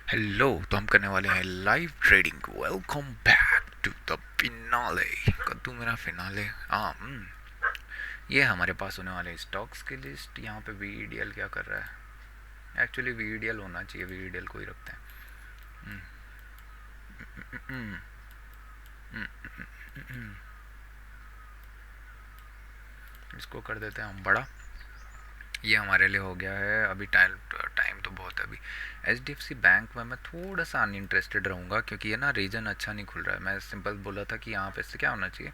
Hello. तो हम करने वाले हैं live trading. Welcome back to the finale. कद्दू मेरा फिनाले। हाँ। ये हमारे पास होने वाले स्टॉक्स की लिस्ट। यहाँ पे वीडीएल क्या कर रहा है? एक्चुअली वीडीएल होना चाहिए, वीडीएल को ही रखते हैं। हम्म, हम्म, इसको कर देते हैं हम बड़ा। ये हमारे लिए हो गया है। अभी टाइम टाइम तो बहुत है अभी। H D F C bank में मैं थोड़ा सा अनइंटरेस्टेड रहूँगा, क्योंकि ये ना रीजन अच्छा नहीं खुल रहा है। मैं सिंपल बोला था कि यहाँ पे इससे क्या होना चाहिए,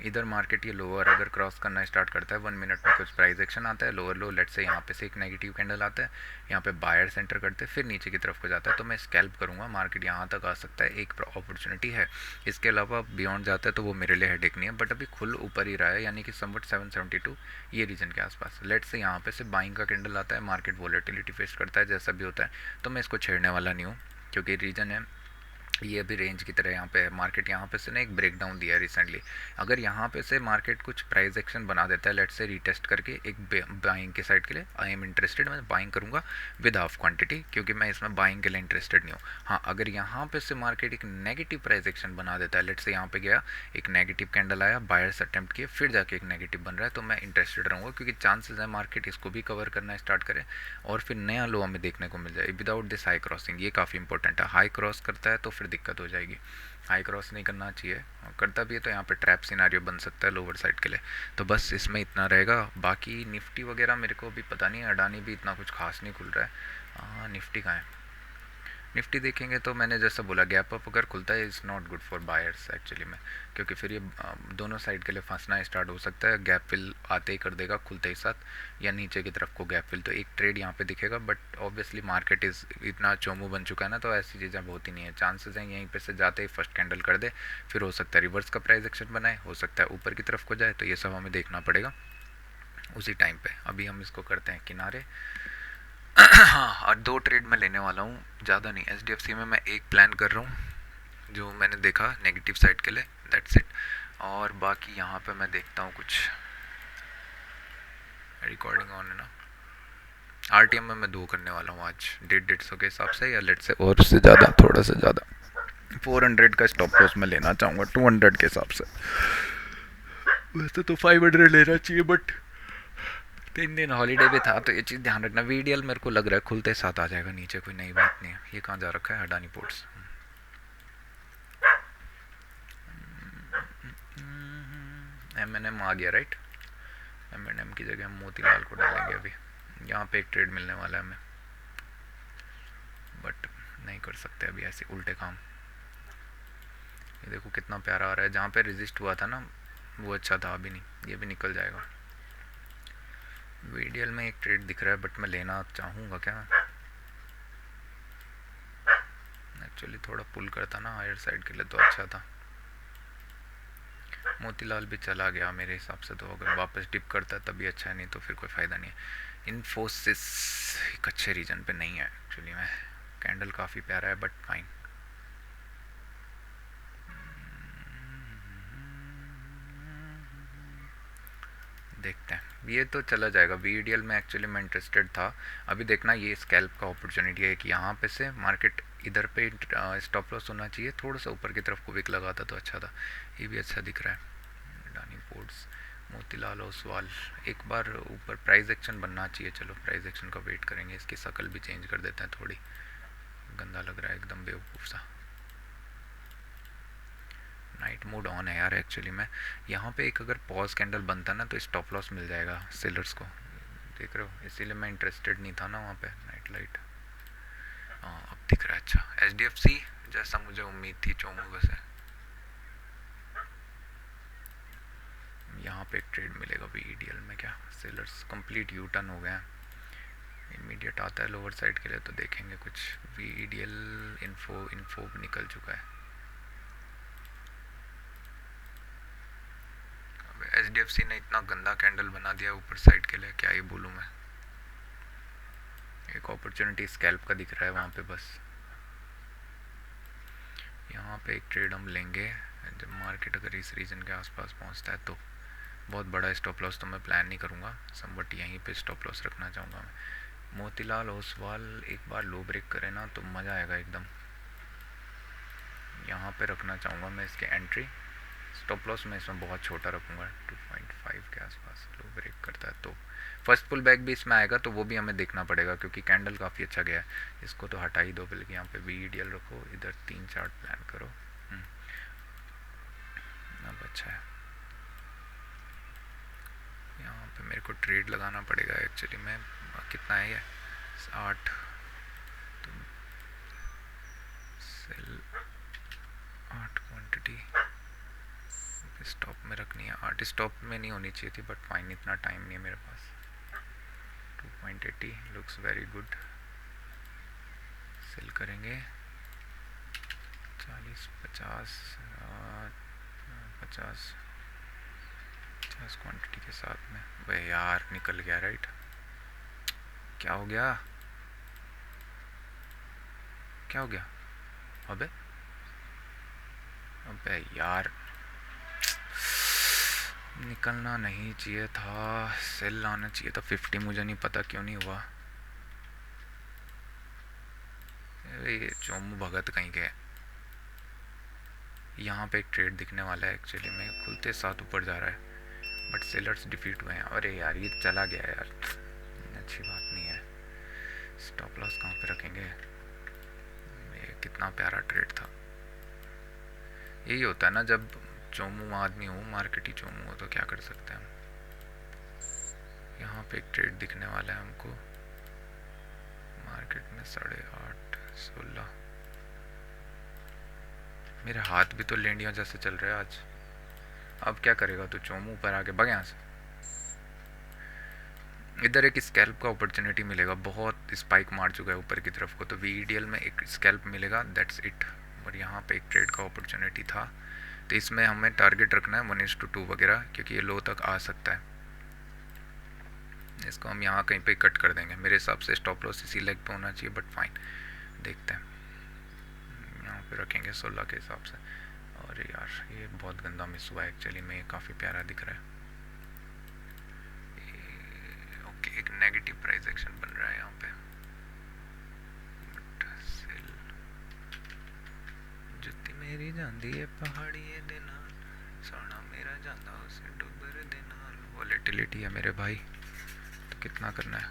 इधर मार्केट ये लोअर अगर क्रॉस करना स्टार्ट करता है 1 मिनट में कुछ प्राइस एक्शन आता है, लोअर लो लेट से यहाँ पे से एक नेगेटिव कैंडल आता है, यहाँ पे बायर सेंटर करते हैं, फिर नीचे की तरफ को जाता है, तो मैं स्कैल्प करूँगा। मार्केट यहाँ तक आ सकता है, एक अपॉर्चुनिटी है। इसके अलावा बियॉन्ड जाता है तो वो मेरे लिए हेडेक नहीं है, बट अभी खुल ऊपर ही रहा है, यानी कि समवट 772 ये रीजन के आसपास। लेट से यहाँ पे से बाइंग का कैंडल आता है, मार्केट वॉलेटिलिटी फेस करता है जैसा भी होता है, तो मैं इसको छेड़ने वाला नहीं हूँ, क्योंकि रीजन है ये भी रेंज की तरह। यहाँ पे है मार्केट, यहाँ पे से ना एक ब्रेक डाउन दिया है रिसेंटली। अगर यहाँ पे से मार्केट कुछ प्राइस एक्शन बना देता है, लेट से रीटेस्ट करके एक बाइंग के साइड के लिए आई एम इंटरेस्टेड, मैं बाइंग करूँगा विद हाफ क्वांटिटी, क्योंकि मैं इसमें बाइंग के लिए इंटरेस्टेड नहीं हूँ। हाँ, अगर यहाँ पे से मार्केट एक नेगेटिव प्राइस एक्शन बना देता है, लेट से यहाँ पे गया एक नेगेटिव कैंडल आया, बायर्स अटेम्प्ट किए, फिर जाके एक नेगेटिव बन रहा है, तो मैं इंटरेस्टेड रहूँगा, क्योंकि चांसेस है मार्केट इसको भी कवर करना स्टार्ट करे और फिर नया लो हमें देखने को मिल जाए विदाउट दिस हाई क्रॉसिंग। ये काफ़ी इंपॉर्टेंट है। हाई क्रॉस करता है तो फिर दिक्कत हो जाएगी। हाई क्रॉस नहीं करना चाहिए, और करता भी है तो यहाँ पे ट्रैप सिनारियो बन सकता है लोअर साइड के लिए। तो बस इसमें इतना रहेगा। बाकी निफ्टी वगैरह मेरे को अभी पता नहीं है, अडानी भी इतना कुछ खास नहीं खुल रहा है। हाँ, निफ्टी कहाँ है? निफ्टी देखेंगे तो मैंने जैसा बोला, गैप अप अगर खुलता है is not good for buyers actually में, क्योंकि फिर ये दोनों साइड के लिए फंसना स्टार्ट हो सकता है। गैप फिल आते ही कर देगा खुलते ही साथ, या नीचे की तरफ को गैप फिल, तो एक ट्रेड यहाँ पे दिखेगा। बट ऑब्वियसली मार्केट इज़ इतना चोमू बन चुका है ना, तो ऐसी चीज़ें होती नहीं है। चांसेस हैं यहीं पे से जाते ही फर्स्ट कैंडल कर दे, फिर हो सकता है रिवर्स का प्राइस एक्शन बनाए, हो सकता है ऊपर की तरफ को जाए, तो ये सब हमें देखना पड़ेगा उसी टाइम पे। अभी हम इसको करते हैं किनारे। हाँ, और दो ट्रेड मैं लेने वाला हूँ, ज़्यादा नहीं। एच डी एफ सी में मैं एक प्लान कर रहा हूँ जो मैंने देखा नेगेटिव साइड के लिए, दैट्स इट। और बाकी यहाँ पे मैं देखता हूँ कुछ। रिकॉर्डिंग ऑन है ना? आर टी एम में मैं दो करने वाला हूँ आज, 150 के हिसाब से, या लेट से और से ज़्यादा, थोड़ा सा ज़्यादा। 400 का स्टॉप लॉस मैं लेना चाहूँगा 200 के हिसाब से। वैसे तो 500 लेना चाहिए, बट 3 दिन हॉलीडे भी था, तो ये चीज़ ध्यान रखना। वीडियल मेरे को लग रहा है खुलते साथ आ जाएगा नीचे, कोई नई बात नहीं है। ये कहाँ जा रखा है? Adani ports. M N M आ गया राइट। एम एन एम की जगह हम मोतीलाल को डालेंगे अभी। यहाँ पे एक ट्रेड मिलने वाला है हमें, बट नहीं कर सकते अभी ऐसे उल्टे काम। ये देखो कितना प्यारा आ रहा है। जहाँ पे रेजिस्ट हुआ था ना वो अच्छा था, अभी नहीं, ये भी निकल जाएगा। वीडियल में एक ट्रेड दिख रहा है, बट मैं लेना चाहूँगा क्या? एक्चुअली थोड़ा पुल करता ना हायर साइड के लिए तो अच्छा था। मोतीलाल भी चला गया मेरे हिसाब से, तो अगर वापस डिप करता है तभी अच्छा है, नहीं तो फिर कोई फ़ायदा नहीं है। इन्फोसिस एक अच्छे रीजन पे नहीं है एक्चुअली में। कैंडल काफ़ी प्यारा है बट फाइन। देखते हैं, ये तो चला जाएगा। वीडियल में एक्चुअली मैं इंटरेस्टेड था। अभी देखना, ये स्कैल्प का अपॉर्चुनिटी है कि यहाँ पे से मार्केट इधर पे स्टॉप लॉस होना चाहिए, थोड़ा सा ऊपर की तरफ को विक लगाता तो अच्छा था। ये भी अच्छा दिख रहा है। अडानी पोर्ट्स, मोतीलाल ओसवाल, एक बार ऊपर प्राइस एक्शन बनना चाहिए। चलो प्राइस एक्शन का वेट करेंगे। इसकी शक्ल भी चेंज कर देते हैं, थोड़ी गंदा लग रहा है एकदम बेवकूफ़ सा। नाइट मोड ऑन है यार एक्चुअली में। यहाँ पे एक अगर पॉज कैंडल बनता ना तो स्टॉप लॉस मिल जाएगा सेलर्स को, देख रहे हो? इसीलिए मैं इंटरेस्टेड नहीं था ना वहाँ पे। नाइट लाइट, हाँ अब दिख रहा है। अच्छा, एच डी एफ सी जैसा मुझे उम्मीद थी चोमू से। यहाँ पे एक ट्रेड मिलेगा वी ई डी एल में। क्या सेलर्स कंप्लीट यू टर्न हो गए हैं? इमीडिएट आता है लोअर साइड के लिए तो देखेंगे कुछ। V E D L info info निकल चुका है। एच डी एफ सी ने इतना गंदा कैंडल बना दिया ऊपर साइड के लिए, क्या ही बोलूँ मैं। एक अपॉर्चुनिटी स्कैल्प का दिख रहा है वहाँ पे बस। यहाँ पे एक ट्रेड हम लेंगे जब मार्केट अगर इस रीजन के आसपास पहुँचता है तो। बहुत बड़ा स्टॉप लॉस तो मैं प्लान नहीं करूँगा, समवट यहीं पे स्टॉप लॉस रखना चाहूँगा मैं। मोतीलाल ओसवाल एक बार लो ब्रेक करे ना तो मज़ा आएगा एकदम। यहाँ पे रखना चाहूँगा मैं इसके एंट्री। स्टॉप लॉस मैं इसमें बहुत छोटा रखूँगा, 2.5 के आसपास। लो ब्रेक करता है तो फर्स्ट पुल बैक भी इसमें आएगा, तो वो भी हमें देखना पड़ेगा क्योंकि कैंडल काफ़ी अच्छा गया है। इसको तो हटा ही दो, बल्कि यहाँ पे VEDL रखो, इधर 3 चार्ट प्लान करो। अब अच्छा है। यहाँ पे मेरे को ट्रेड लगाना पड़ेगा एक्चुअली। मैं कितना है ये 8, तो सेल 8 क्वांटिटी स्टॉप में रखनी है। 8 स्टॉप में नहीं होनी चाहिए थी, बट फाइन, इतना टाइम नहीं है मेरे पास। 2.80 लुक्स वेरी गुड। सेल करेंगे 40, 50, 50 क्वांटिटी के साथ में। भाई यार निकल गया, राइट? क्या हो गया, क्या हो गया? अबे अबे यार, निकलना नहीं चाहिए था, सेल आना चाहिए था 50। मुझे नहीं पता क्यों नहीं हुआ। ये चोमू भगत कहीं के। यहाँ पे एक ट्रेड दिखने वाला है एक्चुअली में, खुलते साथ ऊपर जा रहा है, बट सेलर्स डिफीट हुए हैं। अरे यार ये चला गया यार, अच्छी बात नहीं है। स्टॉप लॉस कहाँ पे रखेंगे? ये कितना प्यारा ट्रेड था। यही होता है ना, जब चोमू आदमी हो, मार्केट ही चोमू हो, तो क्या कर सकते हैं हम। यहाँ पे एक ट्रेड दिखने वाला है हमको मार्केट में 8:30, 16। मेरे हाथ भी तो लेंडिया जैसे चल रहे हैं आज। अब क्या करेगा तो चोमू ऊपर आके भाग यहाँ से। इधर एक स्कैल्प का अपॉर्चुनिटी मिलेगा, बहुत स्पाइक मार चुका है ऊपर की तरफ को, तो VEDL में एक स्कैल्प मिलेगा, दैट्स इट। और यहाँ पे एक ट्रेड का अपॉर्चुनिटी था, तो इसमें हमें टारगेट रखना है 1:2 वगैरह, क्योंकि ये लो तक आ सकता है। इसको हम यहाँ कहीं पे कट कर देंगे। मेरे हिसाब से स्टॉप लॉस इसी लेग पे होना चाहिए, बट फाइन, देखते हैं। यहाँ पे रखेंगे 16 के हिसाब से। और यार ये बहुत गंदा मिस हुआ एक्चुअली में, काफ़ी प्यारा दिख रहा है। ओके, एक नेगेटिव प्राइस एक्शन बन रहा है यहाँ पे, बट सेल। जुत्ती मेरी जांदी है पहाड़ी दे नाल, सोना मेरा जांदा उसे डुबर दे नाल। वॉलेटिलिटी है मेरे भाई, तो कितना करना है?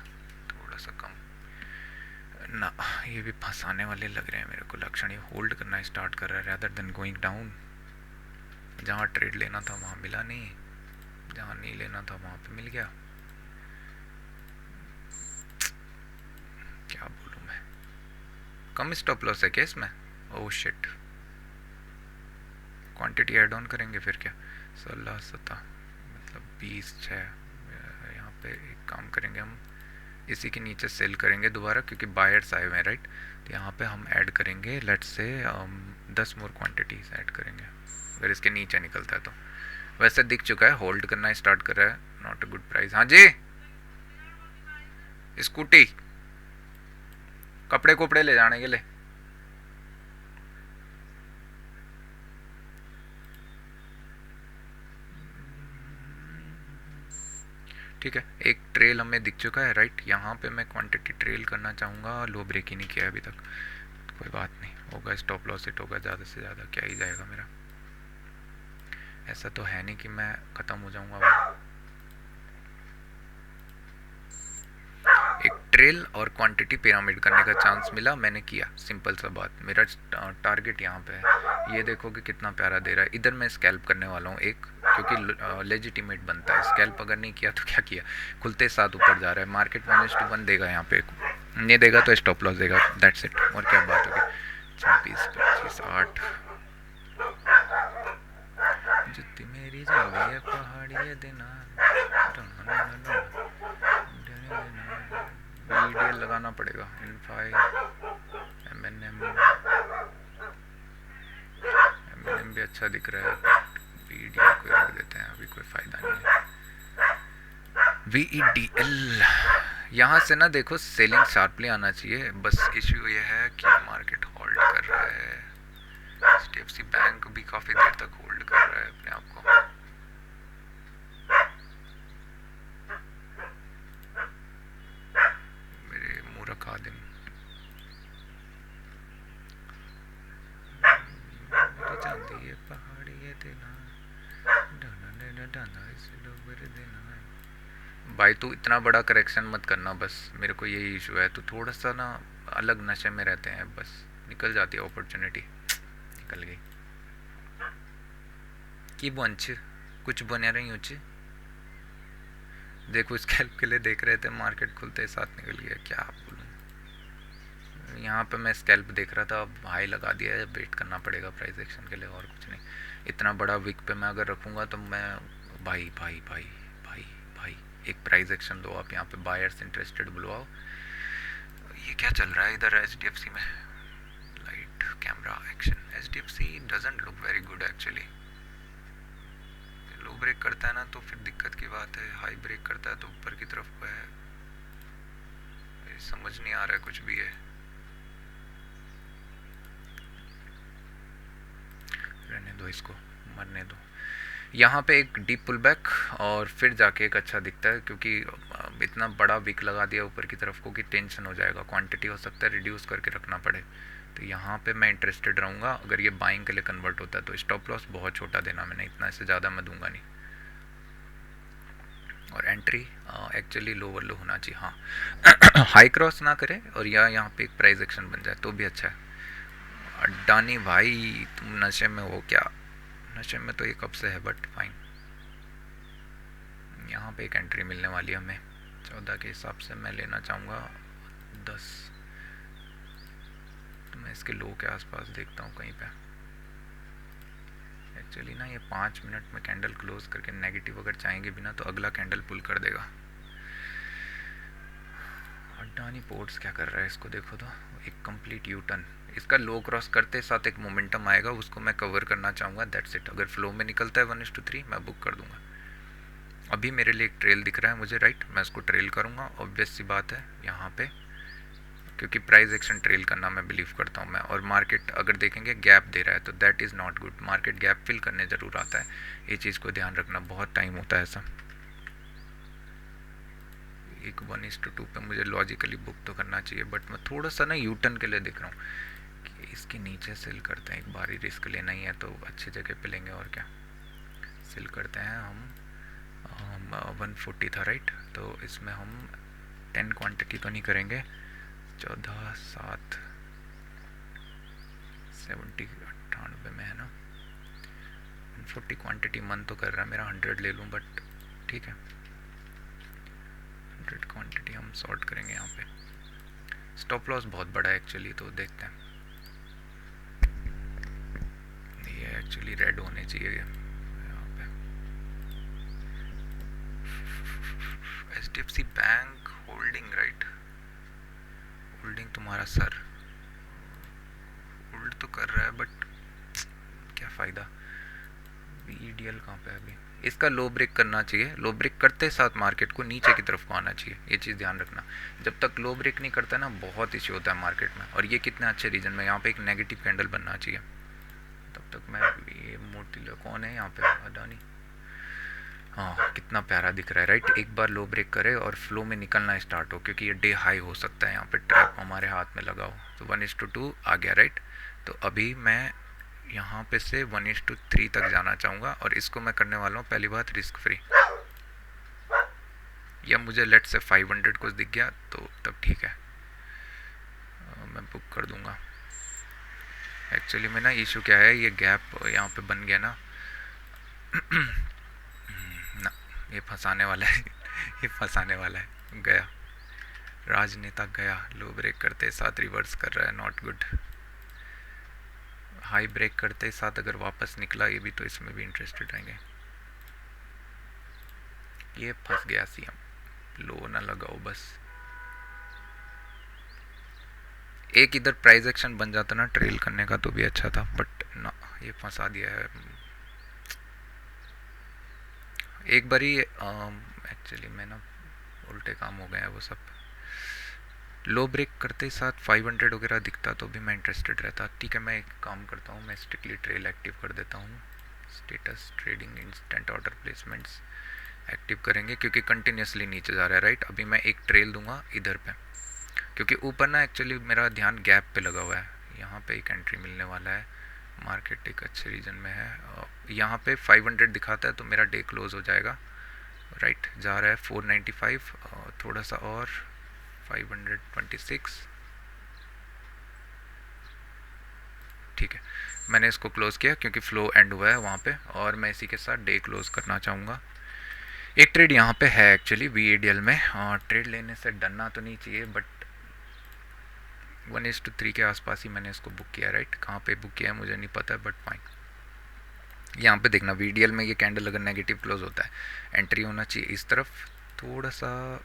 थोड़ा सा कम ना। ये भी फंसाने वाले लग रहे हैं मेरे को। लक्षण ये होल्ड करना स्टार्ट कर रहा है रैदर देन गोइंग डाउन। जहाँ ट्रेड लेना था वहाँ मिला नहीं, जहाँ नहीं लेना था वहाँ पे मिल गया। क्या बोलूँ मैं। कम स्टॉप लॉस है क्या इसमें? Oh shit. Quantity add on करेंगे फिर क्या? 16, 17 मतलब 20, 6। यहाँ पे एक काम करेंगे हम, इसी के नीचे सेल करेंगे दोबारा, क्योंकि बायर्स आए हुए हैं, राइट? तो यहाँ पे हम ऐड करेंगे, let's say 10 more quantities add करेंगे अगर इसके नीचे निकलता है तो। वैसे दिख चुका है, होल्ड करना स्टार्ट कर रहा है, नॉट अ गुड प्राइस। हाँ जी, स्कूटी, कपड़े कुपड़े ले जाने के लिए। ठीक है, एक ट्रेल हमें दिख चुका है, राइट? यहाँ पे मैं क्वांटिटी ट्रेल करना चाहूँगा, लो ब्रेक ही नहीं किया अभी तक। कोई बात नहीं, होगा स्टॉप लॉस हिट होगा, ज़्यादा से ज़्यादा क्या ही जाएगा मेरा। ऐसा तो है नहीं कि मैं ख़त्म हो जाऊँगा। एक ट्रेल और क्वांटिटी पिरामिड करने का चांस मिला, मैंने किया, सिंपल सा बात। मेरा टारगेट यहाँ पे है, ये देखो कि कितना प्यारा दे रहा है। इधर मैं स्कैल्प करने वाला हूँ एक, क्योंकि लेजिटिमेट बनता है। स्कैल्प अगर नहीं किया तो क्या किया, खुलते साथ ऊपर जा रहा है। मार्केट 1:1 देगा यहाँ पे, नहीं देगा तो स्टॉप लॉस देगा, दैट्स इट। और क्या बात होगी। 26, 25, 8। जुत्ती मेरी जाली है पहाड़ी देना, VEDL लगाना पड़ेगा। इनफाई M&M भी अच्छा दिख रहा है, VEDL को रख देते हैं, अभी कोई फ़ायदा नहीं है। VEDL यहाँ से ना देखो, सेलिंग शार्पली आना चाहिए, बस इश्यू ये है कि मार्केट होल्ड कर रहा है। HDFC बैंक भी काफ़ी देर तक होल्ड कर रहा है अपने आप को। ये पहाड़ी ये देना भाई तू इतना बड़ा करेक्शन मत करना, बस मेरे को यही इशू है, तो थोड़ा सा ना अलग नशे में रहते हैं, बस निकल जाती है अपॉर्चुनिटी, निकल गई की बंच कुछ बने रही ऊँच। देखो स्कैल्प के लिए देख रहे थे, मार्केट खुलते ही साथ निकल गया, क्या बोलूँ। यहाँ पे मैं स्कैल्प देख रहा था, अब हाई लगा दिया है, वेट करना पड़ेगा प्राइस एक्शन के लिए, और कुछ नहीं। इतना बड़ा विक पे मैं अगर रखूँगा तो मैं भाई भाई भाई भाई भाई एक प्राइस एक्शन दो आप, यहाँ पे बायर्स इंटरेस्टेड बुलवाओ। ये क्या चल रहा है इधर HDFC में, light camera action. HDFC doesn't look very good actually. Low break करता है ना तो फिर दिक्कत की बात है, हाई ब्रेक करता है तो ऊपर की तरफ को है, समझ नहीं आ रहा है कुछ भी है। रहने दो इसको, मरने दो। यहाँ पे एक डीप पुल बैक और फिर जाके एक अच्छा दिखता है, क्योंकि इतना बड़ा विक लगा दिया ऊपर की तरफ को कि टेंशन हो जाएगा, क्वांटिटी हो सकता है रिड्यूस करके रखना पड़े। तो यहाँ पे मैं इंटरेस्टेड रहूँगा, अगर ये बाइंग के लिए कन्वर्ट होता है तो। स्टॉप लॉस बहुत छोटा देना मैंने, इतना इससे ज़्यादा मैं दूंगा नहीं। और एंट्री एक्चुअली लोअर लो होना चाहिए, हाँ हाई क्रॉस ना करे और यहाँ पे एक प्राइस एक्शन बन जाए तो भी अच्छा है। अड्डानी भाई तुम नशे में हो क्या? नशे में तो ये कब से है, बट फाइन। यहाँ पे एक एंट्री मिलने वाली है हमें 14 के हिसाब से, मैं लेना चाहूँगा 10। तो मैं इसके लो के आसपास देखता हूँ कहीं पे। एक्चुअली ना ये 5 मिनट में कैंडल क्लोज करके नेगेटिव अगर चाहेंगे भी ना तो अगला कैंडल पुल कर देगा। अड्डानी पोर्ट्स क्या कर रहा है इसको देखो तो, एक कंप्लीट यू टर्न। इसका लो क्रॉस करते साथ एक मोमेंटम आएगा, उसको मैं कवर करना चाहूँगा, दैट्स इट। अगर फ्लो में निकलता है 1:3 मैं बुक कर दूंगा। अभी मेरे लिए एक ट्रेल दिख रहा है मुझे, राइट, मैं इसको ट्रेल करूँगा, ऑब्वियस सी बात है यहाँ पे, क्योंकि प्राइस एक्शन ट्रेल करना मैं बिलीव करता हूँ मैं। और मार्केट अगर देखेंगे गैप दे रहा है तो that is not good. Market gap fill करने ज़रूर आता है, ये चीज़ को ध्यान रखना, बहुत टाइम होता है ऐसा। एक 1:2 पे मुझे लॉजिकली बुक तो करना चाहिए, बट मैं थोड़ा सा ना यू टर्न के लिए देख रहा हूँ कि इसके नीचे सेल करते हैं, एक बारी रिस्क लेना ही है तो अच्छी जगह पे लेंगे। और क्या सेल करते हैं हम 140 था राइट, तो इसमें हम 10 क्वांटिटी तो नहीं करेंगे, 14 7 70 98 में है ना, 140 क्वांटिटी मन तो कर रहा है मेरा 100 ले लूँ, बट ठीक है 100 क्वांटिटी हम सॉर्ट करेंगे यहाँ पे। स्टॉप लॉस बहुत बड़ा है एक्चुअली, तो देखते हैं। ये एक्चुअली रेड होने चाहिए यहाँ पे। HDFC bank holding right, holding तुम्हारा सर होल्ड तो कर रहा है, बट क्या फ़ायदा। EDL कहाँ पे है अभी, इसका लो ब्रेक करना चाहिए, लो ब्रेक करते साथ मार्केट को नीचे की तरफ को आना चाहिए, ये चीज़ ध्यान रखना। जब तक लो ब्रेक नहीं करता ना बहुत इश्यू होता है मार्केट में। और ये कितने अच्छे रीजन में, यहाँ पे एक नेगेटिव कैंडल बनना चाहिए, तब तक मैं। ये मोटी कौन है यहाँ पे, अडानी, हाँ कितना प्यारा दिख रहा है राइट। एक बार लो ब्रेक करे और फ्लो में निकलना स्टार्ट हो, क्योंकि ये डे हाई हो सकता है, यहाँ पे ट्रैप हमारे हाथ में लगा हो। तो 1:2 आ गया राइट, तो अभी मैं यहाँ पे से 1:3 तक जाना चाहूँगा, और इसको मैं करने वाला हूँ पहली बात रिस्क फ्री। या मुझे लेट से 500 कुछ दिख गया तो तब ठीक है, मैं बुक कर दूँगा। एक्चुअली में ना इशू क्या है, ये गैप यहाँ पे बन गया ना ना ये फंसाने वाला है ये फंसाने वाला है, गया राजनेता गया। लो ब्रेक करते साथ रिवर्स कर रहा है, नॉट गुड। हाई ब्रेक करते साथ अगर वापस निकला ये भी, तो इसमें भी इंटरेस्टेड रहेंगे। ये फंस गया सीएम, लो ना लगाओ बस। एक इधर प्राइस एक्शन बन जाता ना ट्रेल करने का तो भी अच्छा था, बट ना ये फंसा दिया है। एक बारी एक्चुअली में ना उल्टे काम हो गए हैं वो सब। लो ब्रेक करते साथ 500 वगैरह दिखता तो भी मैं इंटरेस्टेड रहता। ठीक है मैं एक काम करता हूँ, मैं स्ट्रिक्टली ट्रेल एक्टिव कर देता हूँ। Status trading instant order placements active करेंगे, क्योंकि कंटिन्यूसली नीचे जा रहा है राइट। अभी मैं एक ट्रेल दूंगा इधर पे, क्योंकि ऊपर ना एक्चुअली मेरा ध्यान गैप पे लगा हुआ है। यहाँ पे एक एंट्री मिलने वाला है मार्केट एक अच्छे रीजन में है। यहाँ पे 500 दिखाता है तो मेरा डे क्लोज हो जाएगा, राइट। जा रहा है 495, थोड़ा सा और 526, ठीक है। मैंने इसको क्लोज़ किया क्योंकि फ्लो एंड हुआ है वहाँ पे, और मैं इसी के साथ डे क्लोज़ करना चाहूँगा। एक ट्रेड यहाँ पे है एक्चुअली VADL में, और ट्रेड लेने से डरना तो नहीं चाहिए, बट 1:3 के आसपास ही मैंने इसको बुक किया, राइट। कहाँ पे बुक किया है मुझे नहीं पता, बट फाइन। यहाँ पे देखना VDL में ये कैंडल अगर नेगेटिव क्लोज होता है, एंट्री होना चाहिए इस तरफ थोड़ा सा।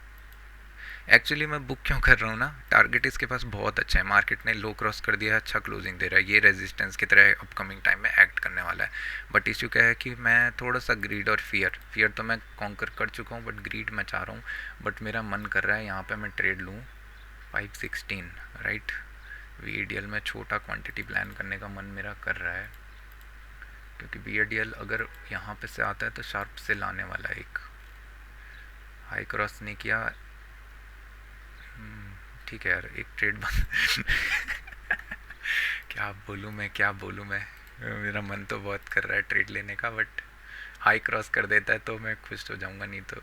एक्चुअली मैं बुक क्यों कर रहा हूँ ना, टारगेट इसके पास बहुत अच्छा है, मार्केट ने लो क्रॉस कर दिया है, अच्छा क्लोजिंग दे रहा है, ये रेजिस्टेंस की तरह अपकमिंग टाइम में एक्ट करने वाला है। बट इशू क्या है कि मैं थोड़ा सा ग्रीड और फियर तो मैं कॉन्कर कर चुका हूँ, बट ग्रीड मैं चाह रहा हूँ। बट मेरा मन कर रहा है यहाँ पे मैं ट्रेड लूँ 516, राइट। VADL में छोटा क्वांटिटी प्लान करने का मन मेरा कर रहा है, क्योंकि VADL अगर यहाँ पे से आता है तो शार्प से लाने वाला है। एक हाई क्रॉस नहीं किया, ठीक है यार, एक ट्रेड बंद क्या बोलूँ मैं, मेरा मन तो बहुत कर रहा है ट्रेड लेने का, बट हाई क्रॉस कर देता है तो मैं खुश हो जाऊँगा, नहीं तो।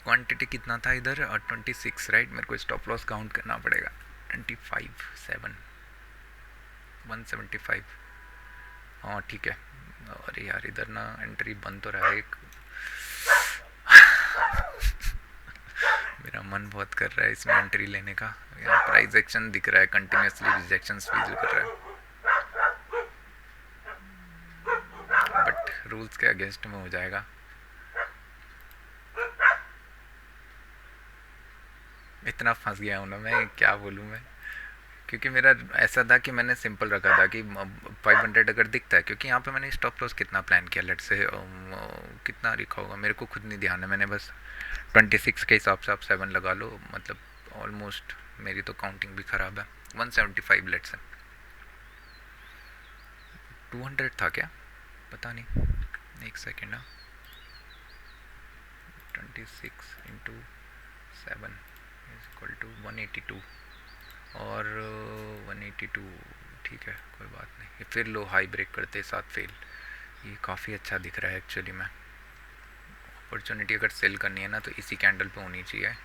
क्वांटिटी कितना था इधर, 26, राइट। मेरे को स्टॉप लॉस काउंट करना पड़ेगा, 25, 7, 175, हाँ ठीक है। अरे यार इधर ना एंट्री बंद तो रहा है एक मेरा मन बहुत कर रहा है इसमें एंट्री लेने का। यहाँ प्राइस एक्शन दिख रहा है, कंटिन्यूसली रिजेक्शंस फील कर रहा है, बट रूल्स के अगेंस्ट में हो जाएगा। इतना फंस गया हूँ ना मैं, क्या बोलूँ मैं, क्योंकि मेरा ऐसा था कि मैंने सिंपल रखा था कि 500 अगर दिखता है, क्योंकि यहाँ पे मैंने स्टॉप लॉस कितना प्लान किया, लेट से कितना लिखा होगा मेरे को खुद नहीं ध्यान है, मैंने बस 26 के हिसाब से आप 7 लगा लो, मतलब ऑलमोस्ट मेरी तो काउंटिंग भी ख़राब है। 175 लेट से, 200 था क्या, पता नहीं, एक सेकेंड ना। 26 × 7 इक्वल टू 182, और 182, ठीक है कोई बात नहीं। फिर लो हाई ब्रेक करते साथ फेल, ये काफ़ी अच्छा दिख रहा है एक्चुअली में। अपॉर्चुनिटी अगर सेल करनी है ना तो इसी कैंडल पे होनी चाहिए,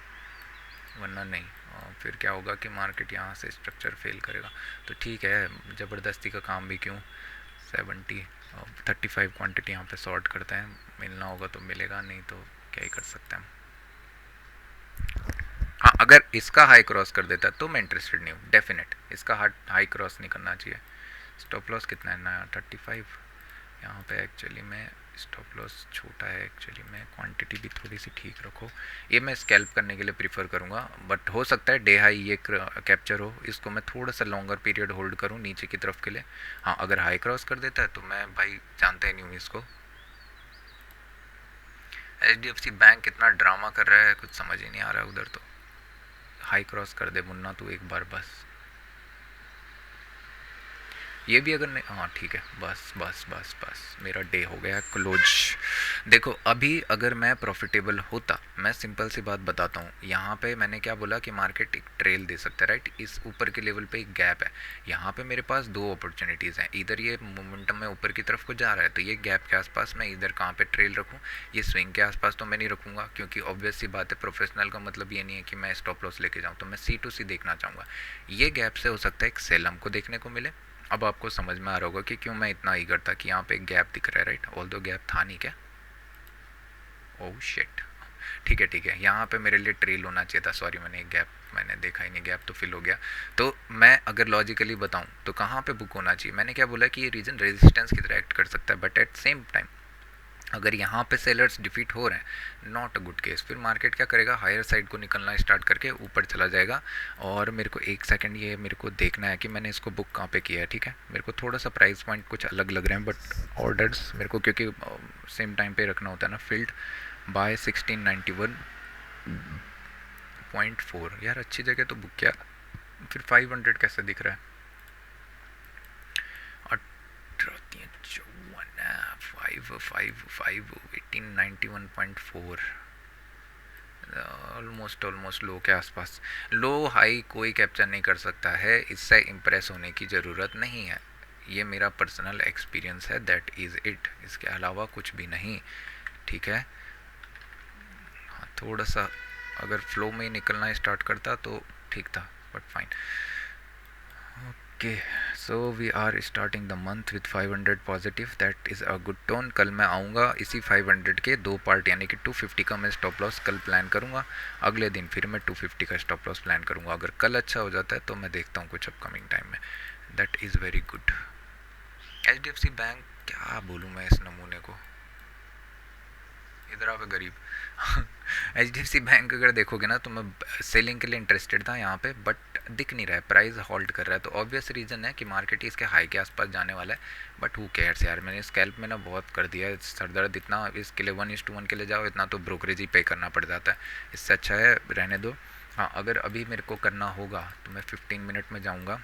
वरना नहीं। फिर क्या होगा कि मार्केट यहाँ से स्ट्रक्चर फेल करेगा, तो ठीक है ज़बरदस्ती का काम भी क्यों। 35 क्वांटिटी यहाँ पे शॉर्ट करते हैं, मिलना होगा तो मिलेगा, नहीं तो क्या ही कर सकते हैं। हाँ अगर इसका हाई क्रॉस कर देता तो मैं इंटरेस्टेड नहीं हूँ, डेफिनेट इसका हाई क्रॉस नहीं करना चाहिए। स्टॉप लॉस कितना है ना, 35। यहाँ पे एक्चुअली में स्टॉप लॉस छोटा है, एक्चुअली में क्वांटिटी भी थोड़ी सी ठीक रखो। ये मैं स्कैल्प करने के लिए प्रीफर करूँगा, बट हो सकता है डे हाई ये कैप्चर हो, इसको मैं थोड़ा सा लॉन्गर पीरियड होल्ड करूँ नीचे की तरफ के लिए। हाँ अगर हाई क्रॉस कर देता है तो मैं भाई जानते ही नहीं हूँ इसको। HDFC बैंक कितना ड्रामा कर रहा है, कुछ समझ ही नहीं आ रहा है उधर तो। हाई क्रॉस कर दे मुन्ना तू एक बार बस, ये भी अगर नहीं, हाँ ठीक है, बस बस बस बस मेरा डे हो गया क्लोज। देखो अभी अगर मैं प्रॉफिटेबल होता, मैं सिंपल सी बात बताता हूँ, यहाँ पे मैंने क्या बोला कि मार्केट एक ट्रेल दे सकता है, राइट। इस ऊपर के लेवल पे एक गैप है, यहाँ पे मेरे पास दो अपॉर्चुनिटीज़ हैं, इधर ये मोमेंटम में ऊपर की तरफ को जा रहा है तो ये गैप के आसपास मैं इधर कहाँ पे ट्रेल रखूँ, ये स्विंग के आसपास तो मैं नहीं रखूँगा, क्योंकि ऑब्वियस सी बात है प्रोफेशनल का मतलब ये नहीं है कि मैं स्टॉप लॉस लेके जाऊँ, तो मैं C to C देखना चाहूँगा। ये गैप से हो सकता है एक सेल हमको देखने को मिले। अब आपको समझ में आ रहा होगा कि क्यों मैं इतना ईगर था कि यहाँ पे एक गैप दिख रहा है, राइट। ऑल दो गैप था नहीं क्या, ओह शिट, ठीक है यहाँ पे मेरे लिए ट्रेल होना चाहिए था, सॉरी मैंने एक गैप मैंने देखा ही नहीं, गैप तो फिल हो गया। तो मैं अगर लॉजिकली बताऊँ तो कहाँ पे बुक होना चाहिए, मैंने क्या बोला कि ये रीजन रेजिस्टेंस की तरह एक्ट कर सकता है, बट एट सेम टाइम अगर यहाँ पे सेलर्स डिफीट हो रहे हैं, नॉट अ गुड केस। फिर मार्केट क्या करेगा, हायर साइड को निकलना स्टार्ट करके ऊपर चला जाएगा। और मेरे को एक सेकंड ये मेरे को देखना है कि मैंने इसको बुक कहाँ पे किया है, ठीक है। मेरे को थोड़ा सा प्राइस पॉइंट कुछ अलग लग रहे हैं, बट ऑर्डर्स मेरे को क्योंकि सेम टाइम पे रखना होता है ना, फील्ड बाय 1691.4, यार अच्छी जगह तो बुक किया, फिर 500 कैसे दिख रहा है। 5 5 5 1891.4, ऑलमोस्ट ऑलमोस्ट लो के आसपास। लो हाई कोई कैप्चर नहीं कर सकता है, इससे इम्प्रेस होने की ज़रूरत नहीं है। ये मेरा पर्सनल एक्सपीरियंस है, दैट इज़ इट, इसके अलावा कुछ भी नहीं। ठीक है, हाँ, थोड़ा सा अगर फ्लो में ही निकलना स्टार्ट करता तो ठीक था, but fine. Okay, so we are starting the month with 500 positive, that is a good tone. कल मैं आऊँगा इसी 500 के दो पार्ट, यानी कि 250 का मैं स्टॉप लॉस कल प्लान करूँगा। अगले दिन फिर मैं 250 का स्टॉप लॉस प्लान करूँगा। अगर कल अच्छा हो जाता है तो मैं देखता हूँ कुछ अपकमिंग टाइम में। That is very good. HDFC bank, क्या बोलूँ मैं इस नमूने को, इधर आवे गरीब। HDFC बैंक अगर देखोगे ना तो मैं सेलिंग के लिए इंटरेस्टेड था यहाँ पे, बट दिख नहीं रहा है, प्राइस होल्ड कर रहा है, तो ऑब्वियस रीज़न है कि मार्केट ही इसके हाई के आसपास जाने वाला है। बट हु केयर्स यार, मैंने स्कैल्प में ना बहुत कर दिया है सरदर्द, इतना इसके लिए 1:1 के लिए जाओ, इतना तो ब्रोकरेज ही पे करना पड़ जाता है, इससे अच्छा है रहने दो। हाँ, अगर अभी मेरे को करना होगा तो मैं 15 मिनट में जाऊँगा।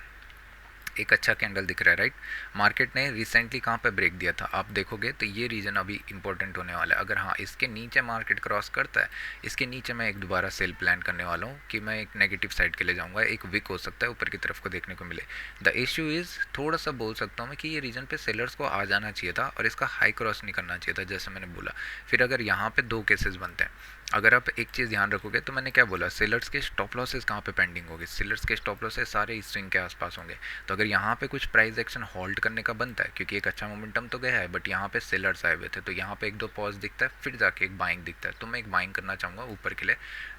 एक अच्छा कैंडल दिख रहा है राइट। मार्केट ने रिसेंटली कहाँ पे ब्रेक दिया था आप देखोगे तो ये रीजन अभी इंपॉर्टेंट होने वाला है। अगर हाँ इसके नीचे मार्केट क्रॉस करता है, इसके नीचे मैं एक दोबारा सेल प्लान करने वाला हूँ कि मैं एक नेगेटिव साइड के लिए जाऊँगा, एक विक हो सकता है ऊपर की तरफ को देखने को मिले। द इशू इज़, थोड़ा सा बोल सकता हूँ मैं कि ये रीजन पे सेलर्स को आ जाना चाहिए था और इसका हाई क्रॉस नहीं करना चाहिए था, जैसे मैंने बोला। फिर अगर यहाँ पे दो केसेस बनते हैं, अगर आप एक चीज़ ध्यान रखोगे तो मैंने क्या बोला, सेलर्स के स्टॉप लॉसेस कहाँ पे पेंडिंग होंगे, सेलर्स के स्टॉप लॉसेस सारे इस स्विंग के आसपास होंगे। तो अगर यहाँ पे कुछ प्राइस एक्शन होल्ड करने का बनता है, क्योंकि एक अच्छा मोमेंटम तो गया है, बट यहाँ पे सेलर्स आए हुए थे, तो यहाँ पे एक दो पॉज दिखता है, फिर जाके एक बाइंग दिखता है, तो मैं एक बाइंग करना चाहूँगा ऊपर के लिए,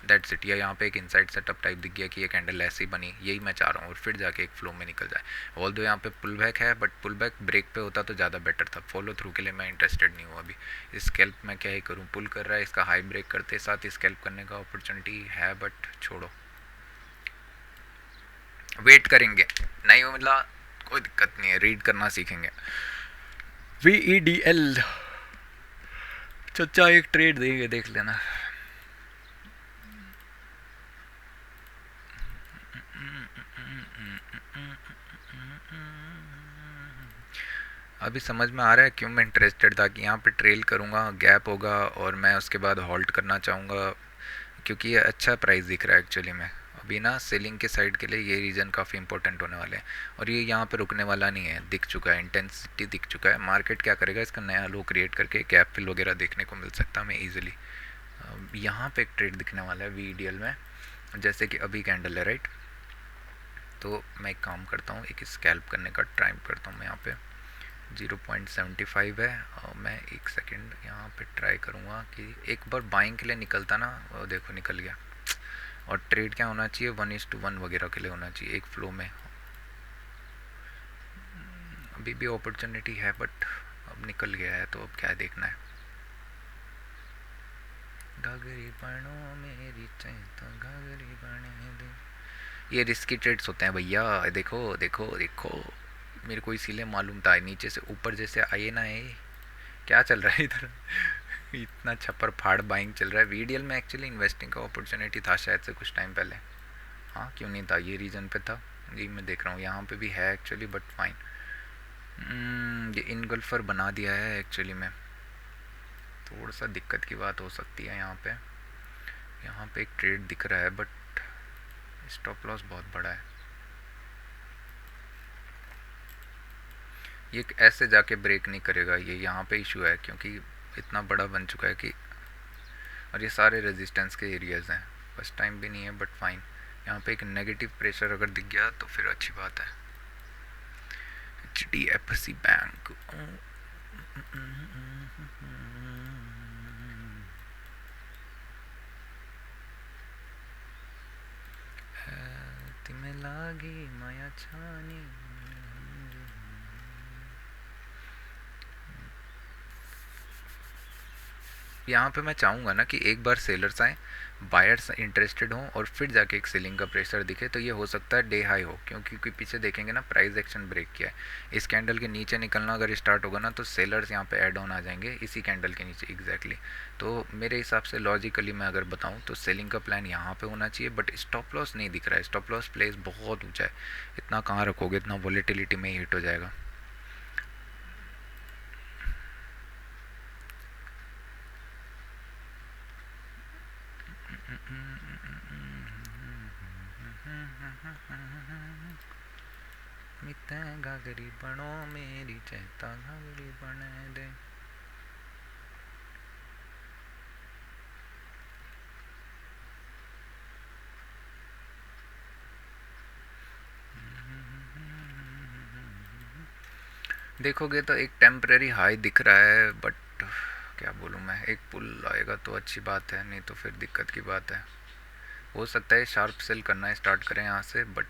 दैट्स इट। या यहाँ पे एक इनसाइड सेटअप टाइप दिख गया कि ये कैंडल ऐसी बनी, यही मैं चाह रहा हूँ, और फिर जाके एक फ्लो में निकल जाए। ऑल दो यहाँ पे पुल बैक है, बट पुल बैक ब्रेक पे होता तो ज़्यादा बेटर था, फॉलो थ्रू के लिए मैं इंटरेस्टेड नहीं हूँ अभी। इस स्कैल्प में क्या ही करूँ, पुल कर रहा है, इसका हाई ब्रेक करते साथ स्कैल्प करने का अपॉर्चुनिटी है, बट छोड़ो, वेट करेंगे, नहीं हो मिला कोई दिक्कत नहीं है, रीड करना सीखेंगे। VEDL, चचा एक ट्रेड देंगे, देख लेना। अभी समझ में आ रहा है क्यों मैं इंटरेस्टेड था कि यहाँ पे ट्रेल करूँगा, गैप होगा और मैं उसके बाद होल्ड करना चाहूँगा, क्योंकि ये अच्छा प्राइस दिख रहा है एक्चुअली में। अभी ना सेलिंग के साइड के लिए ये रीज़न काफ़ी इंपॉर्टेंट होने वाले हैं, और ये यहाँ पे रुकने वाला नहीं है, दिख चुका है, इंटेंसिटी दिख चुका है। मार्केट क्या करेगा, इसका नया लो क्रिएट करके गैप फिल वगैरह देखने को मिल सकता है हमें ईजिली। यहाँ पे एक ट्रेड दिखने वाला है VEDL में, जैसे कि अभी कैंडल है राइट। तो मैं एक काम करता हूँ, एक स्कैल्प करने का ट्राई करता हूँ मैं यहाँ पे। 0.75 है, और मैं एक सेकंड यहाँ पे ट्राई करूँगा कि एक बार बाइंग के लिए निकलता ना, वो देखो निकल गया। और ट्रेड क्या होना चाहिए, 1:1 वगैरह के लिए होना चाहिए एक फ्लो में। अभी भी अपॉर्चुनिटी है, बट अब निकल गया है, तो अब क्या देखना है। घाघरी बनो मेरी चैता घाघरी बने दे, ये रिस्की ट्रेड्स होते हैं भैया, देखो देखो देखो, मेरे को इसीलिए मालूम था, नीचे से ऊपर जैसे आए ना, ये क्या चल रहा है इधर। इतना छप्पर फाड़ बाइंग चल रहा है। VDL में एक्चुअली इन्वेस्टिंग का अपॉर्चुनिटी था शायद से कुछ टाइम पहले, हाँ क्यों नहीं था, ये रीजन पे था, ये मैं देख रहा हूँ यहाँ पे भी है एक्चुअली, बट फाइन। ये इनगल्फर बना दिया है एक्चुअली में, थोड़ा सा दिक्कत की बात हो सकती है यहाँ पे। यहाँ पे एक ट्रेड दिख रहा है, बट स्टॉप लॉस बहुत बड़ा है, ये ऐसे जाके ब्रेक नहीं करेगा, ये यहाँ पे इशू है, क्योंकि इतना बड़ा बन चुका है कि, और ये सारे रेजिस्टेंस के एरियाज हैं, फर्स्ट टाइम भी नहीं है, बट फाइन। यहाँ पे एक नेगेटिव प्रेशर अगर दिख गया तो फिर अच्छी बात है। HDFC बैंक, तिमें लागी माया छानी। यहाँ पे मैं चाहूँगा ना कि एक बार सेलर्स आए, बायर्स इंटरेस्टेड हों, और फिर जाके एक सेलिंग का प्रेशर दिखे, तो ये हो सकता है डे हाई हो, क्योंकि पीछे देखेंगे ना प्राइस एक्शन ब्रेक किया है। इस कैंडल के नीचे निकलना अगर स्टार्ट होगा ना, तो सेलर्स यहाँ पे ऐड ऑन आ जाएंगे इसी कैंडल के नीचे एग्जैक्टली। तो मेरे हिसाब से लॉजिकली मैं अगर बताऊँ तो सेलिंग का प्लान यहाँ पे होना चाहिए, बट स्टॉप लॉस नहीं दिख रहा है, स्टॉप लॉस प्लेस बहुत ऊँचा है, इतना कहाँ रखोगे, इतना वॉलेटिलिटी में ही हिट हो जाएगा। मिते गागरी बनो मेरी चेता गागरी बने दे। देखोगे तो एक टेम्परेरी हाई दिख रहा है, बट क्या बोलूँ मैं, एक पुल आएगा तो अच्छी बात है, नहीं तो फिर दिक्कत की बात है। हो सकता है शार्प सेल करना स्टार्ट करें यहाँ से, बट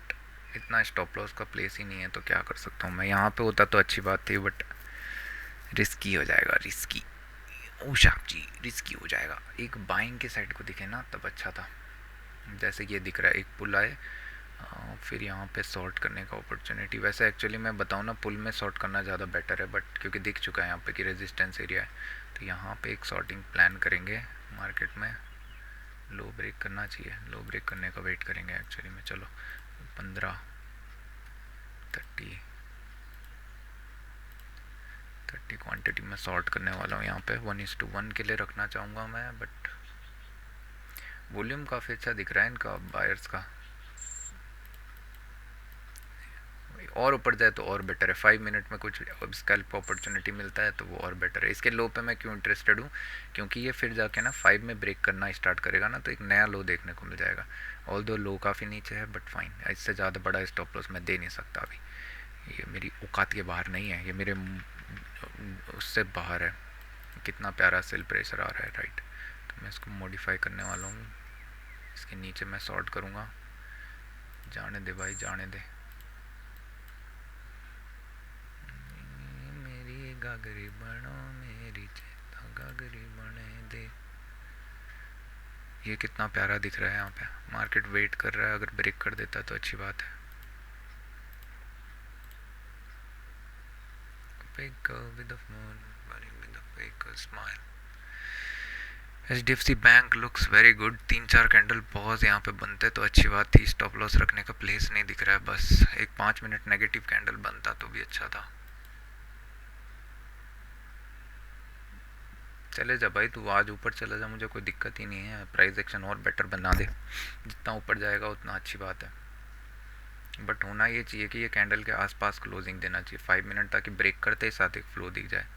इतना स्टॉप लॉस का प्लेस ही नहीं है, तो क्या कर सकता हूँ मैं। यहाँ पे होता तो अच्छी बात थी, बट रिस्की हो जाएगा, रिस्की। ओ शाप जी, रिस्की हो जाएगा। एक बाइंग के साइड को दिखे ना तब अच्छा था, जैसे ये दिख रहा है एक पुल आए, फिर यहाँ पे शॉर्ट करने का अपॉर्चुनिटी। वैसे एक्चुअली मैं बताऊँ ना, पुल में शॉर्ट करना ज़्यादा बेटर है, बट क्योंकि दिख चुका है यहाँ पे कि रेजिस्टेंस एरिया है, तो यहाँ पे एक शॉर्टिंग प्लान करेंगे मार्केट में। लो ब्रेक करना चाहिए, लो ब्रेक करने का वेट करेंगे एक्चुअली में। चलो 15 30 30 क्वांटिटी में शॉर्ट करने वाला हूँ यहाँ पे। 1:1 के लिए रखना चाहूँगा मैं, बट वॉल्यूम काफ़ी अच्छा दिख रहा है इनका, बायर्स का। और ऊपर जाए तो और बेटर है, 5 मिनट में कुछ स्कैल्प अपॉर्चुनिटी मिलता है तो वो और बेटर है। इसके लो पे मैं क्यों इंटरेस्टेड हूँ, क्योंकि ये फिर जाके ना 5 में ब्रेक करना स्टार्ट करेगा ना, तो एक नया लो देखने को मिल जाएगा। ऑल दो लो काफ़ी नीचे है, बट फाइन, इससे ज़्यादा बड़ा स्टॉप लॉस मैं दे नहीं सकता अभी, ये मेरी औकात के बाहर नहीं है, ये मेरे उससे बाहर है। कितना प्यारा सेल प्रेशर आ रहा है, राइट। तो मैं इसको मॉडिफाई करने वाला हूँ, इसके नीचे मैं शॉर्ट करूँगा। जाने दे भाई, जाने दे। मेरी गागरी बनो मेरी चेता गागरी बने दे। ये कितना प्यारा दिख रहा है यहाँ पे, मार्केट वेट कर रहा है, अगर ब्रेक कर देता तो अच्छी बात है। Big girl with the moon, burning with the fake smile. HDFC bank looks very good. 3-4 candle pause यहाँ पे बनते तो अच्छी बात थी, स्टॉप लॉस रखने का प्लेस नहीं दिख रहा है, बस एक 5 मिनट नेगेटिव कैंडल बनता तो भी अच्छा था। चले जा भाई, तू आज ऊपर चला जा, मुझे कोई दिक्कत ही नहीं है, प्राइस एक्शन और बेटर बना दे, जितना ऊपर जाएगा उतना अच्छी बात है। बट होना ये चाहिए कि ये कैंडल के आसपास क्लोजिंग देना चाहिए 5 मिनट, ताकि ब्रेक करते ही साथ एक फ्लो दिख जाए।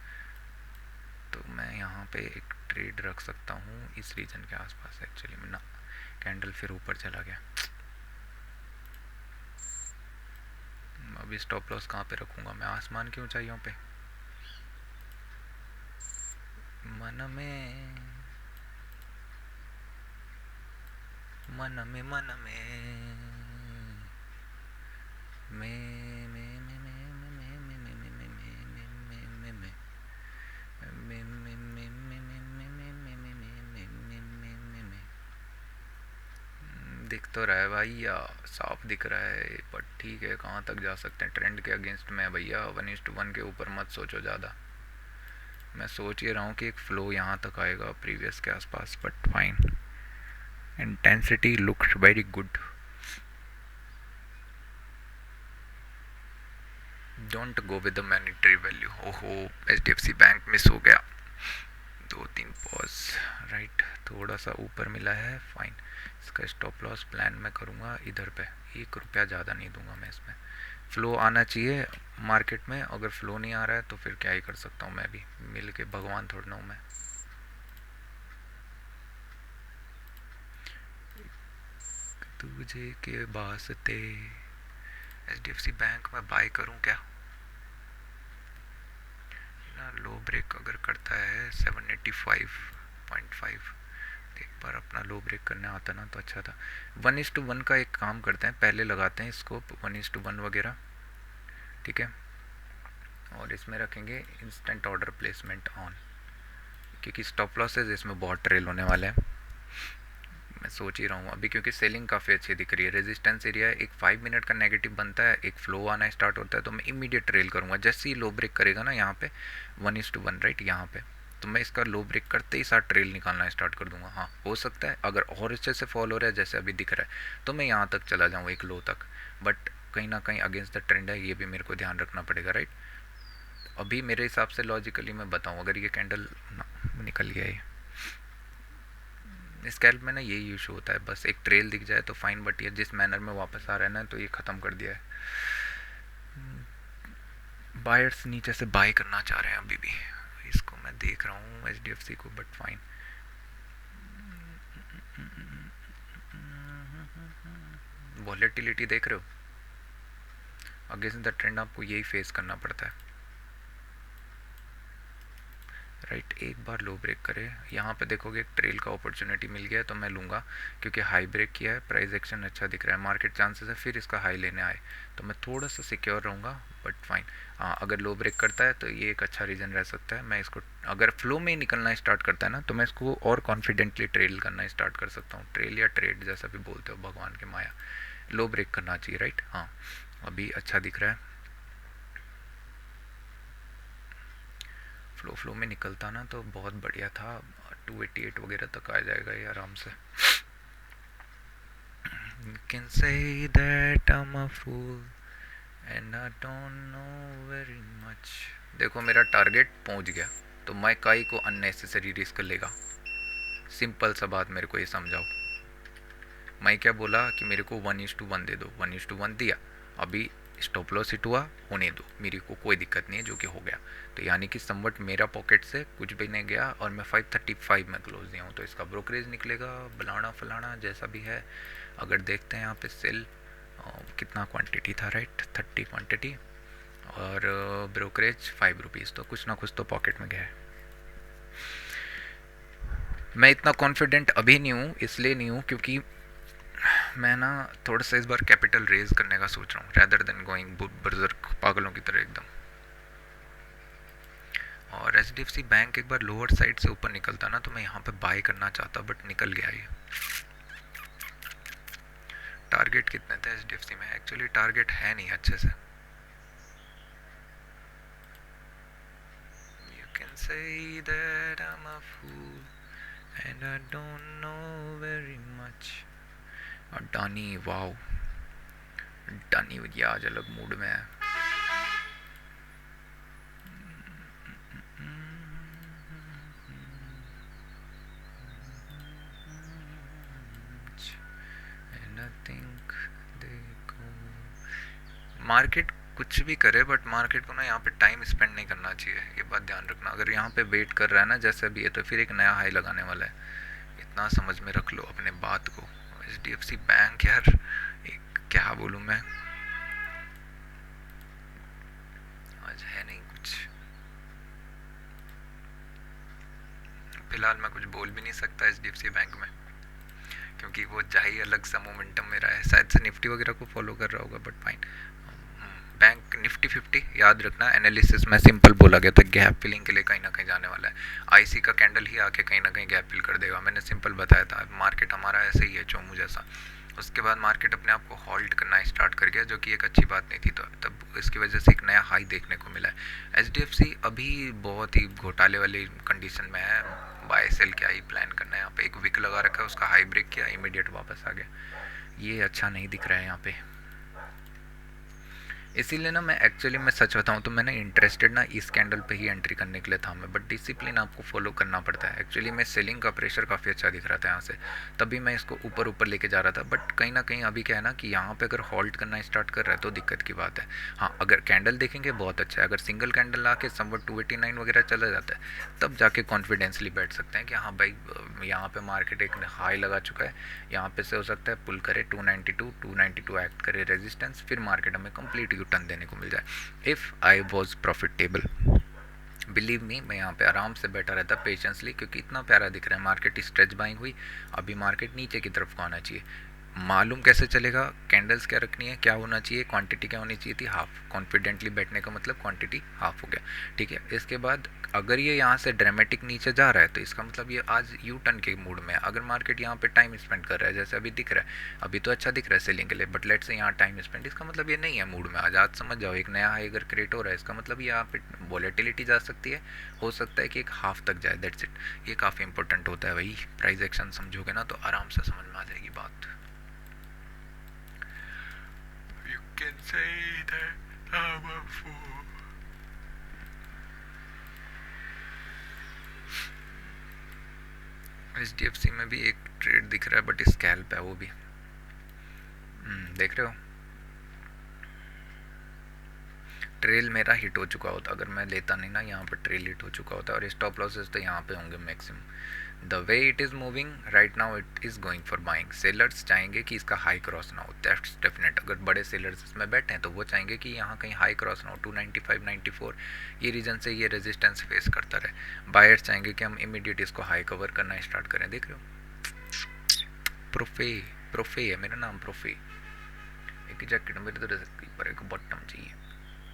तो मैं यहाँ पे एक ट्रेड रख सकता हूँ इस रीजन के आसपास एक्चुअली में ना। कैंडल फिर ऊपर चला गया, अभी स्टॉप लॉस कहाँ पे रखूँगा मैं, आसमान की ऊंचाइयों पे। मन में मन में मन में दिख तो रहा है भैया, साफ दिख रहा है, बट ठीक है, कहाँ तक जा सकते हैं, ट्रेंड के अगेंस्ट में भैया। 1:1 के ऊपर मत सोचो ज़्यादा, मैं सोच ही रहा हूँ कि एक फ्लो यहाँ तक आएगा प्रीवियस के आसपास, but fine, intensity looks very good. Don't go with the monetary value. ओहो, HDFC बैंक मिस हो गया, 2-3 पॉज, राइट, थोड़ा सा ऊपर मिला है, फाइन। इसका स्टॉप लॉस प्लान मैं करूँगा इधर पे, 1 रुपया ज़्यादा नहीं दूंगा मैं इसमें। फ्लो आना चाहिए मार्केट में, अगर फ्लो नहीं आ रहा है तो फिर क्या ही कर सकता हूँ मैं भी, मिल के भगवान थोड़ा ना हूँ मैं। तुझे के वास्ते HDFC बैंक में बाय करूँ क्या ना। लो ब्रेक अगर करता है 785.5, एक बार अपना लो ब्रेक करने आता ना तो अच्छा था। 1:1 का एक काम करते हैं, पहले लगाते हैं स्कोप 1:1 वगैरह, ठीक है, और इसमें रखेंगे इंस्टेंट ऑर्डर प्लेसमेंट ऑन, क्योंकि स्टॉप लॉसेज इसमें बहुत ट्रेल होने वाले हैं। मैं सोच ही रहा हूँ अभी, क्योंकि सेलिंग काफ़ी अच्छी दिख रही है। रेजिस्टेंस एरिया एक 5 मिनट का नेगेटिव बनता है, एक फ्लो आना स्टार्ट होता है, तो मैं इमीडिएट ट्रेल करूँगा जैसे ही लो ब्रेक करेगा ना यहाँ पे 1:1, राइट, यहाँ पे, तो मैं इसका लो ब्रेक करते ही साथ ट्रेल निकालना स्टार्ट कर दूंगा। हाँ, हो सकता है अगर और अच्छे से फॉल हो रहा है जैसे अभी दिख रहा है, तो मैं यहाँ तक चला जाऊँ एक लो तक, बट कहीं ना कहीं अगेंस्ट द ट्रेंड है, ये भी मेरे को ध्यान रखना पड़ेगा, राइट। अभी मेरे हिसाब से लॉजिकली मैं बताऊँ, अगर ये कैंडल निकल गया है स्कैल्प में ना यही इशू होता है, बस एक ट्रेल दिख जाए तो फाइन, बट ये जिस मैनर में वापस आ रहा है ना तो ये ख़त्म कर दिया है। बायर्स नीचे से बाय करना चाह रहे हैं अभी भी, इसको मैं देख रहा हूँ एच को, बट फाइन। वॉलेटिलिटी देख रहे हो, अगेंस्ट द ट्रेंड आपको यही फेस करना पड़ता है, राइट। एक बार लो ब्रेक करे, यहाँ पे देखोगे एक ट्रेल का अपॉर्चुनिटी मिल गया है तो मैं लूँगा, क्योंकि हाई ब्रेक किया है, प्राइस एक्शन अच्छा दिख रहा है, मार्केट चांसेस है फिर इसका हाई लेने आए, तो मैं थोड़ा सा सिक्योर रहूँगा, बट फाइन। हाँ, अगर लो ब्रेक करता है तो ये एक अच्छा रीज़न रह सकता है, मैं इसको अगर फ्लो में ही निकलना स्टार्ट करता है ना तो मैं इसको और कॉन्फिडेंटली ट्रेल करना स्टार्ट कर सकता हूँ, ट्रेल या ट्रेड जैसा भी बोलते हो, भगवान के माया। लो ब्रेक करना चाहिए, राइट। हाँ, अभी अच्छा दिख रहा है, फ्लो में निकलता ना तो बहुत बढ़िया था, 288 वगैरह तक आ जाएगा ये आराम से। You can say that I'm a fool and I don't know very much। देखो मेरा टारगेट पहुंच गया, तो मैं काई को अननेसेसरी रिस्क लेगा, सिंपल सा बात मेरे को ये समझाओ। मैं क्या बोला कि मेरे को 1:1 दे दो, 1:1 दिया, अभी स्टॉप लॉस हिट हुआ, होने दो, मेरी को कोई दिक्कत नहीं है, जो कि हो गया। तो यानी कि समवट मेरा पॉकेट से कुछ भी नहीं गया और मैं 535 में क्लोज दिया हूँ, तो इसका ब्रोकरेज निकलेगा बलाना फलाना जैसा भी है। अगर देखते हैं यहाँ पे सेल कितना क्वांटिटी था, राइट, 30 क्वांटिटी, और ब्रोकरेज 5 रुपीज़, तो कुछ ना कुछ तो पॉकेट में गया है। मैं इतना कॉन्फिडेंट अभी नहीं हूँ, इसलिए नहीं हूँ क्योंकि मैं ना थोड़ा सा इस बार कैपिटल रेज करने का सोच रहा हूँ, रैदर देन गोइंग बर्जर्क पागलों की तरह एकदम। और एच बैंक एक बार लोअर साइड से ऊपर निकलता ना तो मैं यहाँ पे बाय करना चाहता, बट निकल गया ये। टारगेट कितने थे एच में, एक्चुअली टारगेट है नहीं अच्छे से। You can say that I am a fool and I don't know very much. Adani, wow, Adani भैया आज अलग मूड में है। मार्केट कुछ भी करे, बट मार्केट को ना यहाँ पे टाइम स्पेंड नहीं करना चाहिए, ये बात ध्यान रखना। अगर यहाँ पे वेट कर रहा है ना जैसे अभी है, तो फिर एक नया हाई लगाने वाला है, इतना समझ में रख लो अपने बात को। एच बैंक यार, एक क्या बोलूँ मैं, आज है नहीं कुछ, फिलहाल मैं कुछ बोल भी नहीं सकता एच बैंक में, क्योंकि वो जा ही अलग सा मोमेंटम में रहा है, शायद से निफ्टी वगैरह को फॉलो कर रहा होगा, बट फाइन। बैंक निफ्टी 50 याद रखना, एनालिसिस में सिंपल बोला गया था, गैप फिलिंग के लिए कहीं ना कहीं जाने वाला है, आईसी का कैंडल ही आके कहीं ना कहीं गैप फिल कर देगा, मैंने सिंपल बताया था। मार्केट हमारा ऐसे ही है, चोमू जैसा। उसके बाद मार्केट अपने आप को होल्ड करना स्टार्ट कर गया, जो कि एक अच्छी बात नहीं थी, तो तब इसकी वजह से एक नया हाई देखने को मिला है। एच अभी बहुत ही घोटाले वाली कंडीशन में है, बाय सेल क्या ही प्लान करना है। यहाँ पे एक विक लगा रखा है, उसका हाई ब्रेक किया, इमीडिएट वापस आ गया, ये अच्छा नहीं दिख रहा है यहाँ पे। इसीलिए ना मैं एक्चुअली, मैं सच बताऊँ तो मैंने इंटरेस्टेड ना इस कैंडल पे ही एंट्री करने के लिए था मैं, बट डिसिप्लिन आपको फॉलो करना पड़ता है। एक्चुअली मैं सेलिंग का प्रेशर काफ़ी अच्छा दिख रहा था यहाँ से, तभी मैं इसको ऊपर ऊपर लेके जा रहा था, बट कहीं ना कहीं अभी क्या है ना कि यहाँ पे अगर होल्ड करना स्टार्ट कर रहा है तो दिक्कत की बात है। हाँ, अगर कैंडल देखेंगे बहुत अच्छा है, अगर सिंगल कैंडल ला के समवट 289 वगैरह चला जाता है तब जाके कॉन्फिडेंसली बैठ सकते हैं कि हाँ भाई, यहाँ पे मार्केट एक हाई लगा चुका है, यहाँ पे से हो सकता है पुल करे 292 एक्ट करे रेजिस्टेंस, फिर मार्केट हमें कंप्लीट यू टर्न देने को मिल जाए। If I was profitable, believe me, मैं यहाँ पे आराम से बैठा रहता पेशेंसली, क्योंकि इतना प्यारा दिख रहा है, मार्केट स्ट्रेच बाइंग हुई, अभी मार्केट नीचे की तरफ को आना चाहिए। मालूम कैसे चलेगा, कैंडल्स क्या रखनी है, क्या होना चाहिए, क्वांटिटी क्या होनी चाहिए थी, हाफ। कॉन्फिडेंटली बैठने का मतलब क्वांटिटी हाफ हो गया, ठीक है। इसके बाद अगर ये यहाँ से ड्रामेटिक नीचे जा रहा है तो इसका मतलब ये आज यू टर्न के मूड में है। अगर मार्केट यहाँ पे टाइम स्पेंड कर रहा है जैसे अभी दिख रहा है, अभी तो अच्छा दिख रहा है सेलिंग के लिए, बट लेट से यहाँ टाइम स्पेंड, इसका मतलब ये नहीं है मूड में आज समझ जाओ। एक नया हाई अगर क्रिएट हो रहा है, इसका मतलब ये यहाँ पे वॉलेटिलिटी जा सकती है, हो सकता है कि एक हाफ तक जाए, दैट्स इट। ये काफ़ी इंपॉर्टेंट होता है भाई, प्राइस एक्शन समझोगे ना तो आराम से समझ में आ जाएगी बात। You can say that I'm a fool। H में भी एक ट्रेड दिख रहा है बट स्कैल्प है वो भी। देख रहे हो ट्रेल मेरा हिट हो चुका होता, अगर मैं लेता नहीं ना यहाँ पर ट्रेल हिट हो चुका होता, और स्टॉप लॉसेस तो यहाँ पे होंगे maximum. The way it is moving right now it is going for buying. Sellers चाहेंगे कि इसका हाई क्रॉस ना हो, दैट्स डेफिनेट। अगर बड़े सेलर्स इसमें बैठे हैं तो वो चाहेंगे कि यहाँ कहीं हाई क्रॉस ना हो, 295 94 ये रीजन से ये रेजिस्टेंस फेस करता रहे। बायर्स चाहेंगे कि हम इमीडिएट इसको हाई कवर करना स्टार्ट करें। देख रहे हो प्रोफे, प्रोफे है मेरा नाम, प्रोफे। एक जैकेट मेरे तो पर एक बॉटम चाहिए,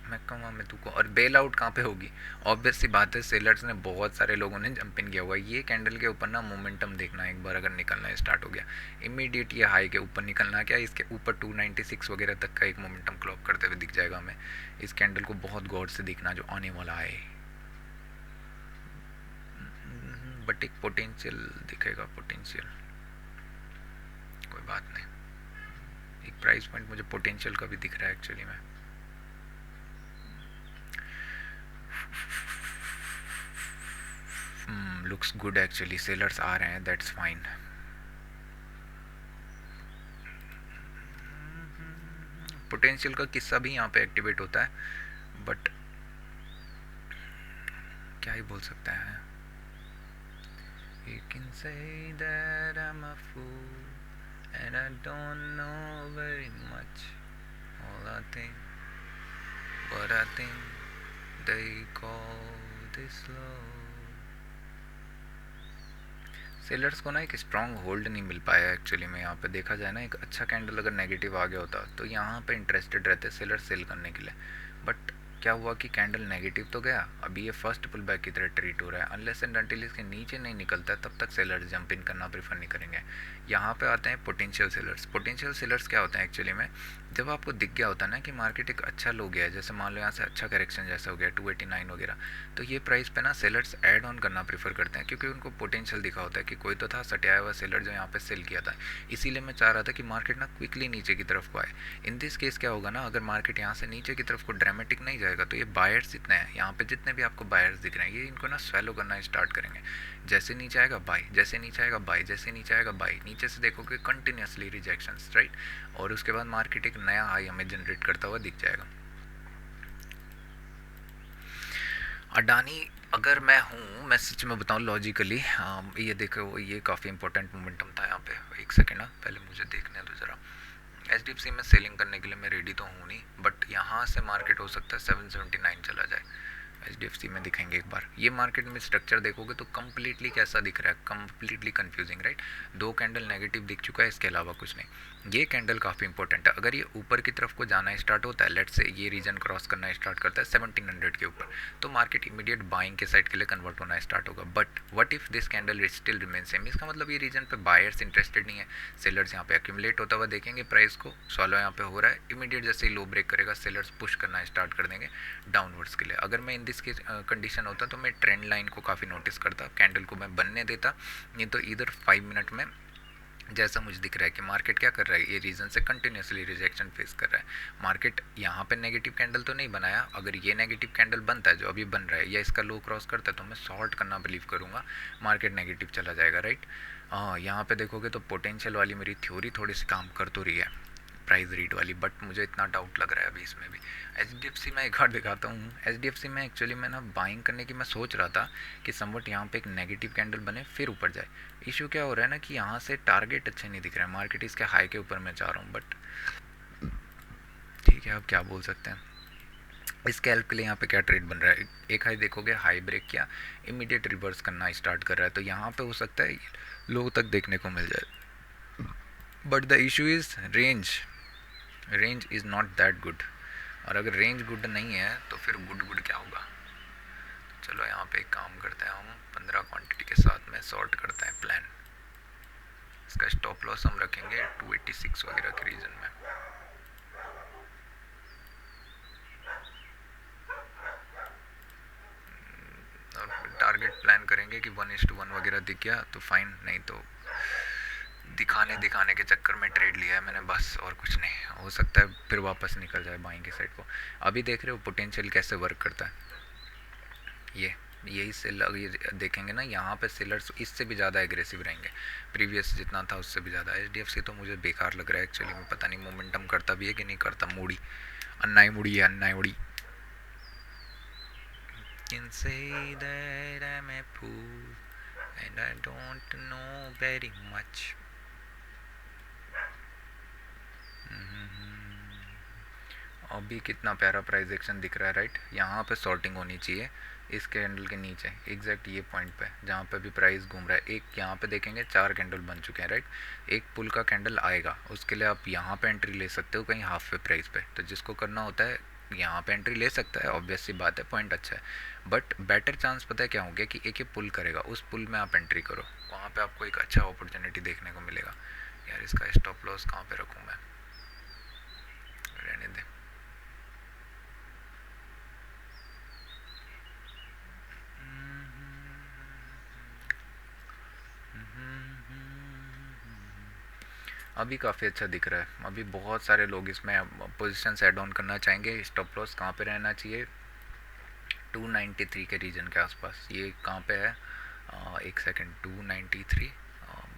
मैं कहूँगा मैं तुमको। और बेल आउट कहाँ पे होगी? ऑब्वियस सी बात है, सेलर्स ने बहुत सारे लोगों ने जंप इन किया हुआ है। ये कैंडल के ऊपर ना मोमेंटम देखना, एक बार अगर निकलना स्टार्ट हो गया इमीडिएट ये हाई के ऊपर निकलना, क्या इसके ऊपर 296 वगैरह तक का एक मोमेंटम क्लॉक करते हुए दिख जाएगा हमें। इस कैंडल को बहुत गौर से देखना जो आने वाला है, बट एक पोटेंशियल दिखेगा, पोटेंशियल। कोई बात नहीं, एक प्राइस पॉइंट मुझे पोटेंशियल का भी दिख रहा है एक्चुअली में। लुक्स गुड एक्चुअली, सेलर्स आ रहे हैं, दैट्स फाइन। पोटेंशियल का किस्सा भी यहाँ पे एक्टिवेट होता है, बट क्या ही बोल सकते हैं। You can say that I'm a fool and I don't know very much. All I think, what I think they call this love. Sellers को ना एक स्ट्रॉन्ग होल्ड नहीं मिल पाया एक्चुअली में। यहाँ पे देखा जाए ना, एक अच्छा कैंडल अगर नेगेटिव आ गया होता तो यहाँ पे इंटरेस्टेड रहते सेलर्स सेल करने के लिए, बट क्या हुआ कि कैंडल नेगेटिव तो गया, अभी ये फर्स्ट पुल बैक की तरह ट्रीट हो रहा है। अनलेस एंड अनटिल इसके नीचे नहीं निकलता तब तक सेलर्स जंप इन करना प्रीफर नहीं करेंगे। यहाँ पे आते हैं पोटेंशियल सेलर्स। पोटेंशियल सेलर्स क्या होते हैं एक्चुअली में, जब आपको दिख गया होता है ना कि मार्केट एक अच्छा लो गया है, जैसे मान लो यहाँ से अच्छा करेक्शन जैसा हो गया 289 वगैरह, तो ये प्राइस पे ना सेलर्स ऐड ऑन करना प्रीफर करते हैं, क्योंकि उनको पोटेंशियल दिखा होता है कि कोई तो था सटिया हुआ सेलर जो यहाँ पे सेल किया था। इसीलिए मैं चाह रहा था कि मार्केट ना क्विकली नीचे की तरफ को आए। इन दिस केस क्या होगा ना, अगर मार्केट यहाँ से नीचे की तरफ को ड्रामेटिक नहीं जाएगा तो ये बायर्स जितने हैं यहाँ पे, जितने भी आपको बायर्स दिख रहे हैं, ये इनको ना स्वेलो करना स्टार्ट करेंगे। जैसे नीचे आएगा बाई, जैसे नीचे आएगा बाई, जैसे नीचे आएगा बाई, नीचे से देखोगे कंटिन्यूसली रिजेक्शंस, राइट। और उसके बाद मार्केट एक नया हाई हमें जनरेट करता हुआ दिख जाएगा। अडानी अगर मैं हूँ, मैं सच में बताऊँ लॉजिकली, ये देखो ये काफ़ी इंपॉर्टेंट मोमेंटम था यहाँ पे। एक सेकेंड ना, पहले मुझे देखने दो ज़रा। HDFC में सेलिंग करने के लिए मैं रेडी तो हूँ नहीं, बट यहाँ से मार्केट हो सकता है 779 चला जाए। HDFC में दिखेंगे एक बार। ये मार्केट में स्ट्रक्चर देखोगे तो कम्प्लीटली कैसा दिख रहा है, कम्प्लीटली कन्फ्यूजिंग, राइट। दो कैंडल नेगेटिव दिख चुका है, इसके अलावा कुछ नहीं। ये कैंडल काफ़ी इंपॉर्टेंट है। अगर ये ऊपर की तरफ को जाना स्टार्ट होता है, लेट से ये रीजन क्रॉस करना स्टार्ट करता है 1700 के ऊपर, तो मार्केट इमीडिएट बाइंग के साइड के लिए कन्वर्ट होना स्टार्ट होगा। But what if this candle still remain same, इसका मतलब ये रीजन पे बायर्स इंटरेस्टेड नहीं है। सेलर्स यहाँ पे एक्यूमुलेट होता हुआ देखेंगे, प्राइस को सॉलो यहाँ पे हो रहा है, इमीडिएट जैसे ही लो ब्रेक करेगा सेलर्स पुश करना स्टार्ट कर देंगे डाउनवर्ड्स के लिए। अगर मैं इन दिस के कंडीशन होता तो मैं ट्रेंड लाइन को काफ़ी नोटिस करता, कैंडल को मैं बनने देता, नहीं तो इधर 5 मिनट में जैसा मुझे दिख रहा है कि मार्केट क्या कर रहा है, ये रीजन से कंटिन्यूसली रिजेक्शन फेस कर रहा है। मार्केट यहाँ पे नेगेटिव कैंडल तो नहीं बनाया, अगर ये नेगेटिव कैंडल बनता है जो अभी बन रहा है, या इसका लो क्रॉस करता है, तो मैं शॉर्ट करना बिलीव करूँगा, मार्केट नेगेटिव चला जाएगा, राइट। हाँ, यहाँ पे देखोगे तो पोटेंशियल वाली मेरी थ्योरी थोड़ी सी काम कर तो रही है, प्राइस रीड वाली, बट मुझे इतना डाउट लग रहा है अभी इसमें भी। HDFC में एक बार दिखाता हूँ। HDFC में एक्चुअली मैं ना बाइंग करने की मैं सोच रहा था कि समवट यहाँ पे एक नेगेटिव कैंडल बने फिर ऊपर जाए। इशू क्या हो रहा है ना कि यहाँ से टारगेट अच्छे नहीं दिख रहे हैं, मार्केट इसके हाई के ऊपर मैं जा रहा हूँ, बट ठीक है, अब क्या बोल सकते हैं। इस कैल्प के लिए यहाँ पे क्या ट्रेड बन रहा है, एक हाई देखोगे, हाई ब्रेक किया, इमीडिएट रिवर्स करना स्टार्ट कर रहा है, तो यहाँ पे हो सकता है लो तक देखने को मिल जाए। But the issue is range is not that good, और अगर रेंज गुड नहीं है तो फिर गुड क्या होगा। चलो यहाँ पे एक काम करते हैं, हम 15 क्वांटिटी के साथ में सॉर्ट करते हैं प्लान। इसका स्टॉप लॉस हम रखेंगे 286 वगैरह के रीजन में। और टारगेट प्लान करेंगे कि 1:1 वगैरह दिख गया तो फाइन, नहीं तो दिखाने के चक्कर में ट्रेड लिया है मैंने बस, और कुछ नहीं। हो सकता है फिर वापस निकल जाए बाइंग के साइड को। अभी देख रहे हो पोटेंशियल कैसे वर्क करता है, ये यही सेलर ये देखेंगे ना, यहाँ पे सेलर्स इससे भी ज़्यादा एग्रेसिव रहेंगे, प्रीवियस जितना था उससे भी ज़्यादा। एचडीएफसी तो मुझे बेकार लग रहा है एक्चुअली में, पता नहीं मोमेंटम करता भी है कि नहीं करता। मूडी अन्नाई मुड़ी है, अन्नाई मुड़ी। Can say that I'm a fool and I don't know very much. अभी कितना प्यारा प्राइस एक्शन दिख रहा है, राइट। यहाँ पे सॉर्टिंग होनी चाहिए इस कैंडल के नीचे, एग्जैक्ट ये पॉइंट पे जहाँ पे भी प्राइस घूम रहा है। एक यहाँ पे देखेंगे 4 कैंडल बन चुके हैं, राइट। एक पुल का कैंडल आएगा, उसके लिए आप यहाँ पे एंट्री ले सकते हो कहीं हाफ वे प्राइस पे। तो जिसको करना होता है यहाँ पे एंट्री ले सकता है, ऑब्वियस सी बात है, पॉइंट अच्छा है। बट बेटर चांस पता है क्या हो गया कि एक ये पुल करेगा, उस पुल में आप एंट्री करो, वहाँ पे आपको एक अच्छा अपॉर्चुनिटी देखने को मिलेगा। यार इसका स्टॉप लॉस कहाँ पे रखूँ मैं, रहने दे। अभी काफ़ी अच्छा दिख रहा है, अभी बहुत सारे लोग इसमें पोजीशंस ऐड ऑन करना चाहेंगे। स्टॉप लॉस कहाँ पे रहना चाहिए, 293 के रीजन के आसपास। ये कहाँ पे है, एक सेकंड, 293,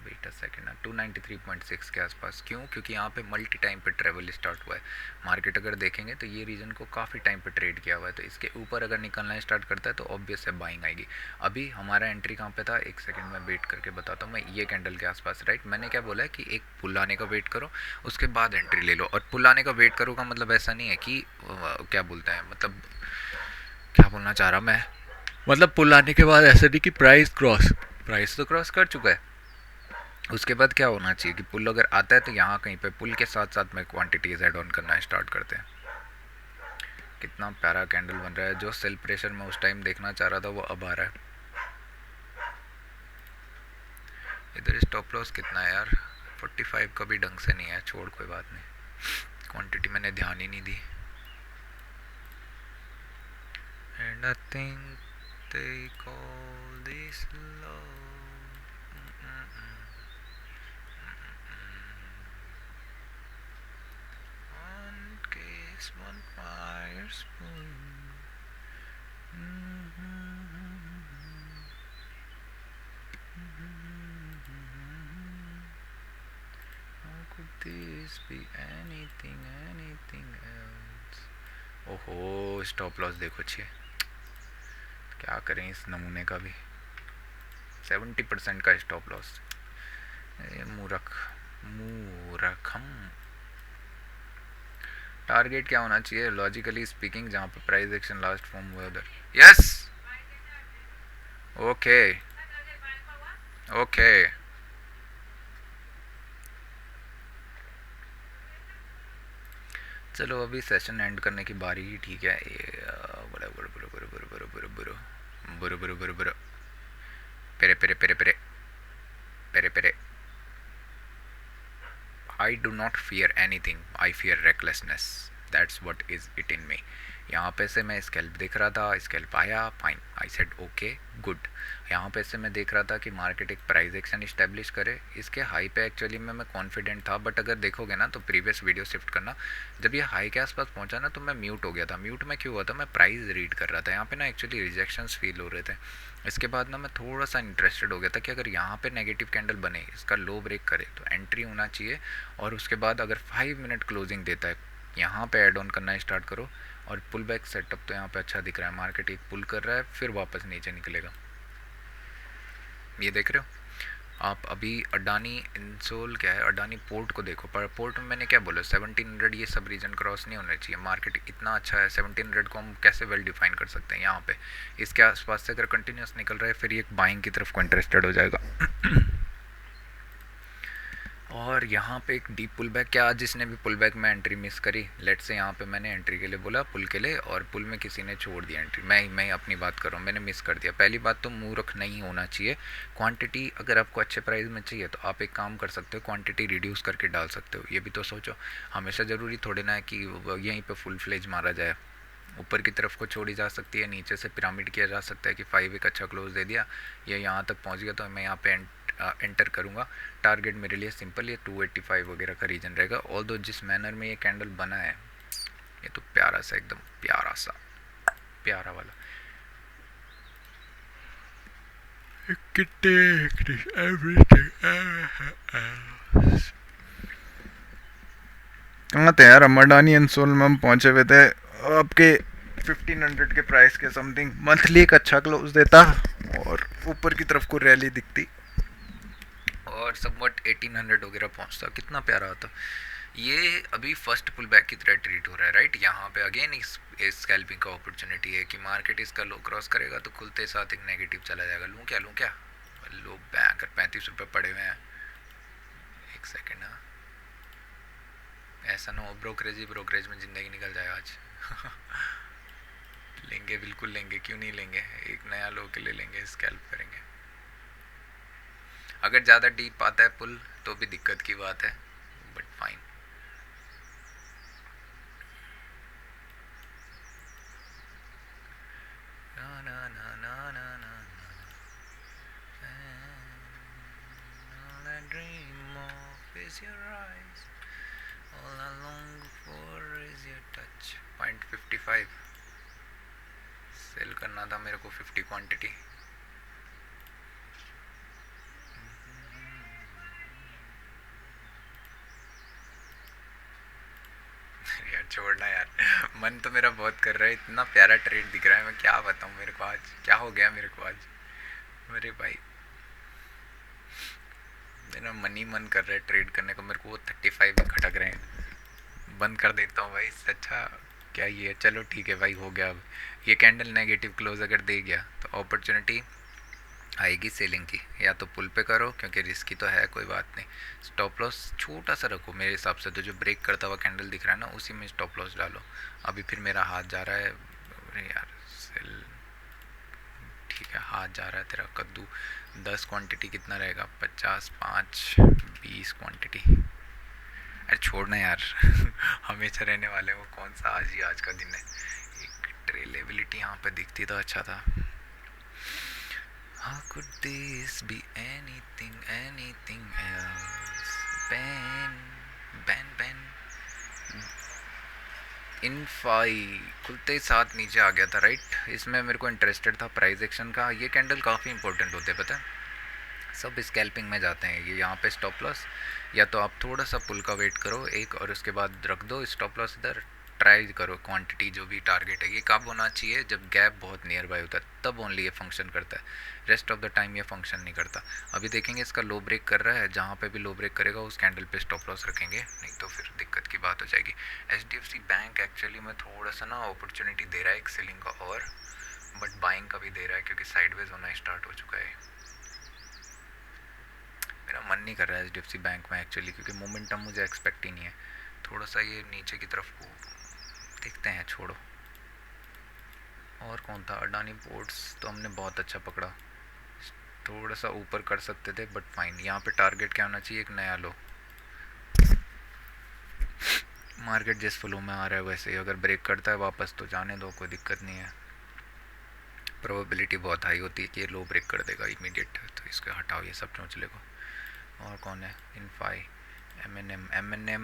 वेट अ सेकंड, 293.6 के आसपास। क्यों, क्योंकि यहाँ पे मल्टी टाइम पे ट्रेवल स्टार्ट हुआ है मार्केट। अगर देखेंगे तो ये रीजन को काफ़ी टाइम पे ट्रेड किया हुआ है, तो इसके ऊपर अगर निकलना स्टार्ट करता है तो ऑब्वियस है बाइंग आएगी। अभी हमारा एंट्री कहाँ पे था, एक सेकंड में वेट करके बताता हूँ मैं। ये कैंडल के आसपास, राइट। मैंने क्या बोला है कि एक पुल आने का वेट करो, उसके बाद एंट्री ले लो। और पुल आने का वेट करो का मतलब ऐसा नहीं है कि क्या बोलते हैं, मतलब क्या बोलना चाह रहा मैं, मतलब पुल आने के बाद ऐसा नहीं कि प्राइस तो क्रॉस कर चुका है। उसके बाद क्या होना चाहिए कि पुल अगर आता है तो यहाँ कहीं पे पुल के साथ साथ में क्वांटिटीज ऐड ऑन करना स्टार्ट करते हैं। कितना प्यारा कैंडल बन रहा है, जो सेल प्रेशर में उस टाइम देखना चाह रहा था वो अब आ रहा है। इधर स्टॉप लॉस कितना है यार, 45 का भी ढंग से नहीं है, छोड़ कोई बात नहीं, क्वांटिटी मैंने ध्यान ही नहीं दी। And I think they call this love. One case, one fire spoon. How could this be anything, anything else? ओहो, स्टॉप लॉस देखो छे, क्या करें इस नमूने का भी, 70% का स्टॉप लॉस। मूर्ख मूर्खम। टारगेट क्या होना चाहिए लॉजिकली स्पीकिंग, जहाँ पे प्राइस एक्शन लास्ट फॉर्म हुआ उधर। Yes, okay okay. चलो अभी सेशन एंड करने की बारी ही, ठीक है। बुरो बुरो बुरो बुरो बुरो बुरो बुरो बुरो बुरो बुरो बुरो बुरो पेरे पेरे पेरे पेरे पेरे पेरे। I do not fear anything, I fear recklessness. That's what is it in me. यहाँ पे से मैं स्कैल्प देख रहा था, स्कैल्प आया, fine, I said okay good. यहाँ पे से मैं देख रहा था कि मार्केट एक प्राइस एक्शन इस्टेब्लिश करे, इसके हाई पे एक्चुअली में मैं कॉन्फिडेंट था। बट अगर देखोगे ना तो प्रीवियस वीडियो शिफ्ट करना, जब ये हाई के आसपास पहुंचा ना तो मैं म्यूट हो गया था। म्यूट में क्यों हुआ था, मैं प्राइस रीड कर रहा था। यहाँ पे ना एक्चुअली रिजेक्शंस फील हो रहे थे। इसके बाद ना मैं थोड़ा सा इंटरेस्टेड हो गया था कि अगर यहाँ पे नेगेटिव कैंडल बने, इसका लो ब्रेक करे तो एंट्री होना चाहिए। और उसके बाद अगर 5 मिनट क्लोजिंग देता है, यहाँ पे ऐड ऑन करना स्टार्ट करो। और पुल बैक सेटअप तो यहाँ पे अच्छा दिख रहा है, मार्केट एक पुल कर रहा है फिर वापस नीचे निकलेगा, ये देख रहे हो आप। अभी अडानी इंसोल क्या है, अडानी पोर्ट को देखो। पर पोर्ट में मैंने क्या बोला, 1700 ये सब रीजन क्रॉस नहीं होना चाहिए। मार्केट इतना अच्छा है, 1700 को हम कैसे वेल डिफाइन कर सकते हैं। यहाँ पे इसके आसपास से अगर कंटिन्यूस निकल रहा है फिर ये बाइंग की तरफ को इंटरेस्टेड हो जाएगा। और यहाँ पे एक डीप पुल बैक, क्या जिसने भी पुल बैक में एंट्री मिस करी, लेट से यहाँ पे मैंने एंट्री के लिए बोला पुल के लिए, और पुल में किसी ने छोड़ दिया एंट्री, मैं अपनी बात कर रहा हूँ, मैंने मिस कर दिया। पहली बात तो मूर्ख नहीं होना चाहिए। क्वांटिटी अगर आपको अच्छे प्राइस में चाहिए तो आप एक काम कर सकते हो, क्वांटिटी रिड्यूस करके डाल सकते हो। ये भी तो सोचो, हमेशा ज़रूरी थोड़े ना है कि यहीं पर फुल फ्लेज मारा जाए। ऊपर की तरफ को छोड़ी जा सकती है, नीचे से पिरामिड किया जा सकता है कि 5 एक अच्छा क्लोज दे दिया, ये यहाँ तक पहुँच गया तो मैं यहाँ पे एंटर करूँगा। टारगेट मेरे लिए सिंपल, ये 285 वगैरह का रीजन रहेगा। ऑल दो जिस मैनर में ये कैंडल बना है, ये तो प्यारा सा, एकदम प्यारा सा, प्यारा वाला। everything. कहाँ थे यार, अमरडानी एंड सोल में हम पहुंचे हुए थे आपके 1500 के प्राइस के समथिंग। मंथली एक अच्छा क्लोज देता और ऊपर की तरफ को रैली दिखती और समवट 1800 वगैरह पहुंचता, कितना प्यारा होता। ये अभी फर्स्ट पुल बैक की तरह ट्रीट हो रहा है राइट। यहाँ पे अगेन इस स्कैल्पिंग का अपॉर्चुनिटी है कि मार्केट इसका लो क्रॉस करेगा तो खुलते साथ एक नेगेटिव चला जाएगा। लूँ क्या लो बैंक 35 रुपये पड़े हुए हैं। एक सेकेंड, हाँ ऐसा ना हो ब्रोकरेज में ज़िंदगी निकल जाए आज। लेंगे, बिल्कुल लेंगे, क्यों नहीं लेंगे। एक नया लो के ले लेंगे, स्कैल्प करेंगे। अगर ज़्यादा डीप आता है पुल तो भी दिक्कत की बात है, but fine. Dream of is your eyes, all I long for is your touch. 0.55 cell करना था मेरे को 50 क्वांटिटी। यार छोड़ना यार, मन तो मेरा बहुत कर रहा है, इतना प्यारा ट्रेड दिख रहा है, मैं क्या बताऊँ मेरे को आज क्या हो गया मेरे को आज। मेरे भाई मेरा मन कर रहा है ट्रेड करने को, मेरे को वो 35 में खटक रहे हैं। बंद कर देता हूँ भाई, इससे अच्छा क्या ये। चलो ठीक है भाई, हो गया। अब ये कैंडल नेगेटिव क्लोज अगर दे गया तो अपॉर्चुनिटी आएगी सेलिंग की। या तो पुल पे करो क्योंकि रिस्की तो है, कोई बात नहीं। स्टॉप लॉस छोटा सा रखो मेरे हिसाब से, तो जो ब्रेक करता हुआ कैंडल दिख रहा है ना उसी में स्टॉप लॉस डालो। अभी फिर मेरा हाथ जा रहा है, अरे यार सेल, ठीक है हाथ जा रहा है तेरा कद्दू। 10 क्वांटिटी कितना रहेगा, 50, 5, 20 क्वांटिटी। अरे छोड़ना यार। हमेशा रहने वाले वो कौन सा आज ही आज का दिन है। एक ट्रेलेबिलिटी यहाँ पे दिखती तो अच्छा था। How could this be anything else? Ben इनफाई खुलते साथ नीचे आ गया था राइट। इसमें मेरे को इंटरेस्टेड था प्राइस एक्शन का। ये कैंडल काफ़ी इंपॉर्टेंट होते हैं पता है, सब स्कैल्पिंग में जाते हैं ये। यहाँ पे स्टॉप लॉस या तो आप थोड़ा सा पुल का वेट करो एक और उसके बाद रख दो स्टॉप लॉस इधर। ट्राई करो क्वांटिटी जो भी टारगेट है ये कब होना चाहिए, जब गैप बहुत नियर बाय होता है तब ओनली ये फंक्शन करता है। रेस्ट ऑफ द टाइम ये फंक्शन नहीं करता। अभी देखेंगे इसका लो ब्रेक कर रहा है, जहाँ पे भी लो ब्रेक करेगा उस कैंडल पे स्टॉप लॉस रखेंगे, नहीं तो फिर दिक्कत की बात हो जाएगी। HDFC बैंक एक्चुअली में थोड़ा सा ना अपॉर्चुनिटी दे रहा है एक सेलिंग का और, बट बाइंग का भी दे रहा है क्योंकि साइडवेज होना स्टार्ट हो चुका है। मेरा मन नहीं कर रहा है HDFC बैंक में एक्चुअली, क्योंकि मोमेंटम मुझे एक्सपेक्ट ही नहीं है। थोड़ा सा ये नीचे की तरफ को देखते हैं, छोड़ो। और कौन था, अडानी पोर्ट्स तो हमने बहुत अच्छा पकड़ा, थोड़ा सा ऊपर कर सकते थे बट फाइन। यहाँ पे टारगेट क्या होना चाहिए, एक नया लो। मार्केट जिस फ्लो में आ रहा है वैसे ही अगर ब्रेक करता है वापस तो जाने दो, कोई दिक्कत नहीं है। प्रोबेबिलिटी बहुत हाई होती है कि ये लो ब्रेक कर देगा इमीडिएट, तो इसको हटाओ ये सब चौंचले को। और कौन है, इनफाई, एम एन एम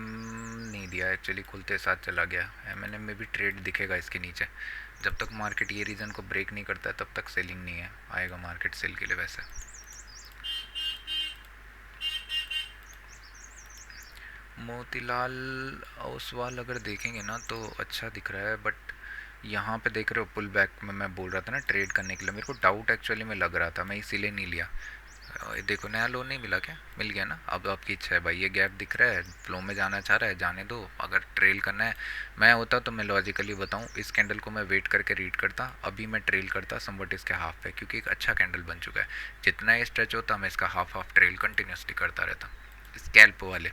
नहीं दिया एक्चुअली, खुलते साथ चला गया। एम में भी ट्रेड दिखेगा इसके नीचे। जब तक मार्केट ये रीजन को ब्रेक नहीं करता है तब तक सेलिंग नहीं है, आएगा मार्केट सेल के लिए वैसे। मोतीलाल ओसवाल अगर देखेंगे ना तो अच्छा दिख रहा है, बट यहाँ पे देख रहे हो पुल बैक में मैं बोल रहा था ना ट्रेड करने के लिए, मेरे को डाउट एक्चुअली में लग रहा था, मैं इसीलिए नहीं लिया। देखो नया लोन नहीं मिला क्या, मिल गया ना। अब आपकी इच्छा है भाई, ये गैप दिख रहा है, फ्लो में जाना चाह रहा है, जाने दो। अगर ट्रेल करना है, मैं होता तो मैं लॉजिकली बताऊं इस कैंडल को मैं वेट करके रीड करता, अभी मैं ट्रेल करता समवट इसके हाफ पे, क्योंकि एक अच्छा कैंडल बन चुका है। जितना ये स्ट्रेच होता मैं इसका हाफ ट्रेल कंटिन्यूसली करता रहता स्कैल्प वाले।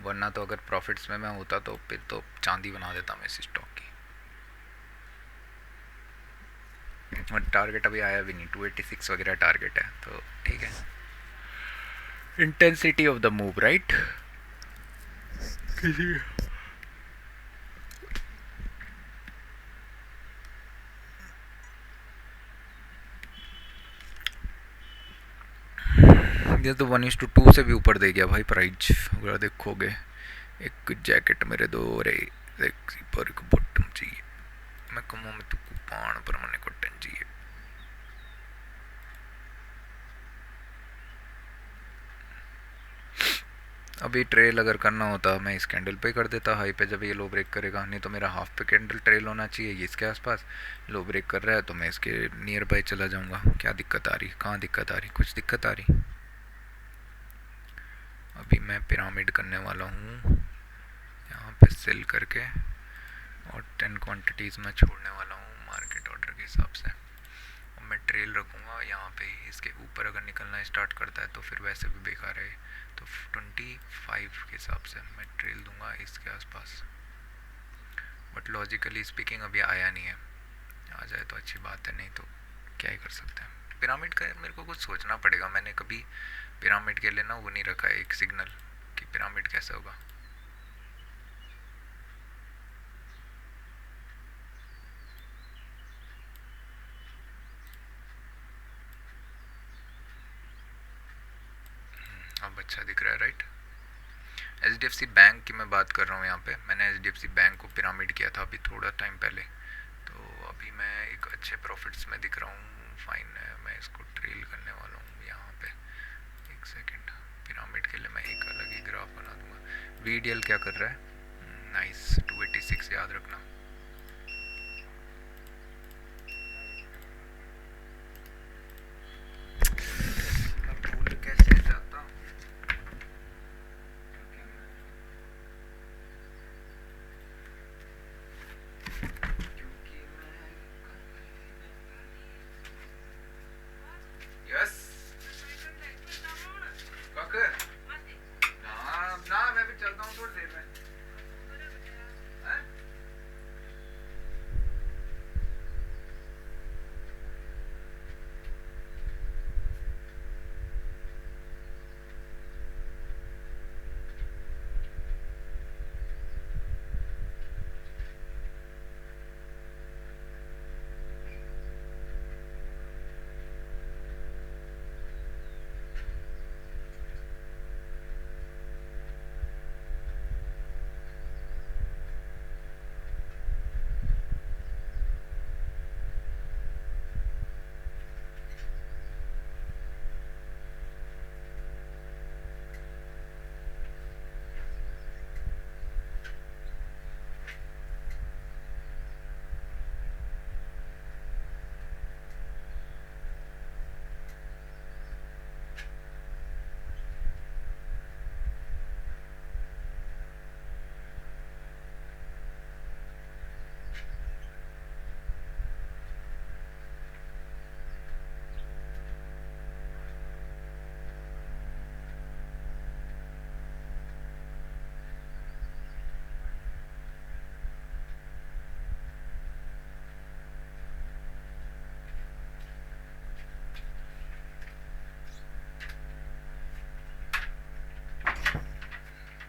वरना तो अगर प्रॉफिट्स में मैं होता तो फिर तो चांदी बना देता मैं इस स्टॉक की। और टारगेट अभी आया भी नहीं, 286 वगैरह टारगेट है, तो ठीक है। Intensity of the move right. किसी ये तो 1:2 से भी ऊपर दे गया भाई प्राइज अगर देखोगे। एक जैकेट मेरे दो रे पर एक बॉटम चाहिए, मैं कमो में तो कुपान पर मने कॉटन चाहिए। अभी ट्रेल अगर करना होता मैं इस कैंडल पे कर देता हाई पे जब ये लो ब्रेक करेगा, नहीं तो मेरा हाफ पे कैंडल ट्रेल होना चाहिए ये इसके आसपास। लो ब्रेक कर रहा है तो मैं इसके नियर बाय चला जाऊंगा। क्या दिक्कत आ रही, कहाँ दिक्कत आ रही, कुछ दिक्कत आ रही। अभी मैं पिरामिड करने वाला हूँ यहाँ पे सेल करके, और 10 क्वांटिटीज़ में छोड़ने वाला हूँ मार्केट ऑर्डर के हिसाब से। और मैं ट्रेल रखूँगा यहाँ पे ही, इसके ऊपर अगर निकलना स्टार्ट करता है तो फिर वैसे भी बेकार है। तो 25 के हिसाब से मैं ट्रेल दूंगा इसके आसपास। बट लॉजिकली स्पीकिंग अभी आया नहीं है, आ जाए तो अच्छी बात है, नहीं तो क्या ही कर सकते हैं। पिरामिड का मेरे को कुछ सोचना पड़ेगा, मैंने कभी पिरामिड के लिए ना वो नहीं रखा है एक सिग्नल कि पिरामिड कैसे होगा। अब अच्छा दिख रहा है right. H D F C bank की मैं बात कर रहा हूँ यहाँ पे। मैंने H D F C bank को पिरामिड किया था अभी थोड़ा टाइम पहले, तो अभी मैं एक अच्छे प्रॉफिट्स में दिख रहा हूँ। फाइन है, मैं इसको ट्रेल करने वाला हूँ यहाँ पे। एक सेकेंड, पिरामिड के लिए मैं एक अलग ही ग्राफ बना दूंगा। वी डी एल क्या कर रहा है, नाइस 286 याद रखना। मैं भूल कैसे जाता, क्योंकि मैं यस कक ना ना मैं भी चलता हूँ थोड़ी देर में। हैं?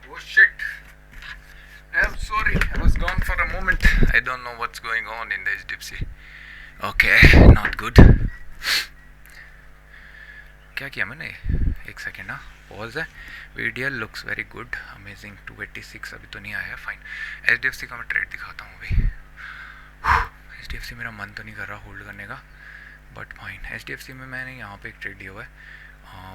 Oh shit. I'm sorry, I was gone for a moment. I don't know what's going on in the HDFC. Okay, not good. क्या किया मैंने, एक सेकेंड ना, पॉज है। वीडियल लुक्स वेरी गुड, अमेजिंग 286 अभी तो नहीं आया है, fine. H D F C का मैं ट्रेड दिखाता हूँ अभी। एच डी एफ सी मेरा मन तो नहीं कर रहा होल्ड करने का, but fine. H D F C में मैंने यहाँ पे एक ट्रेड लिया हुआ है।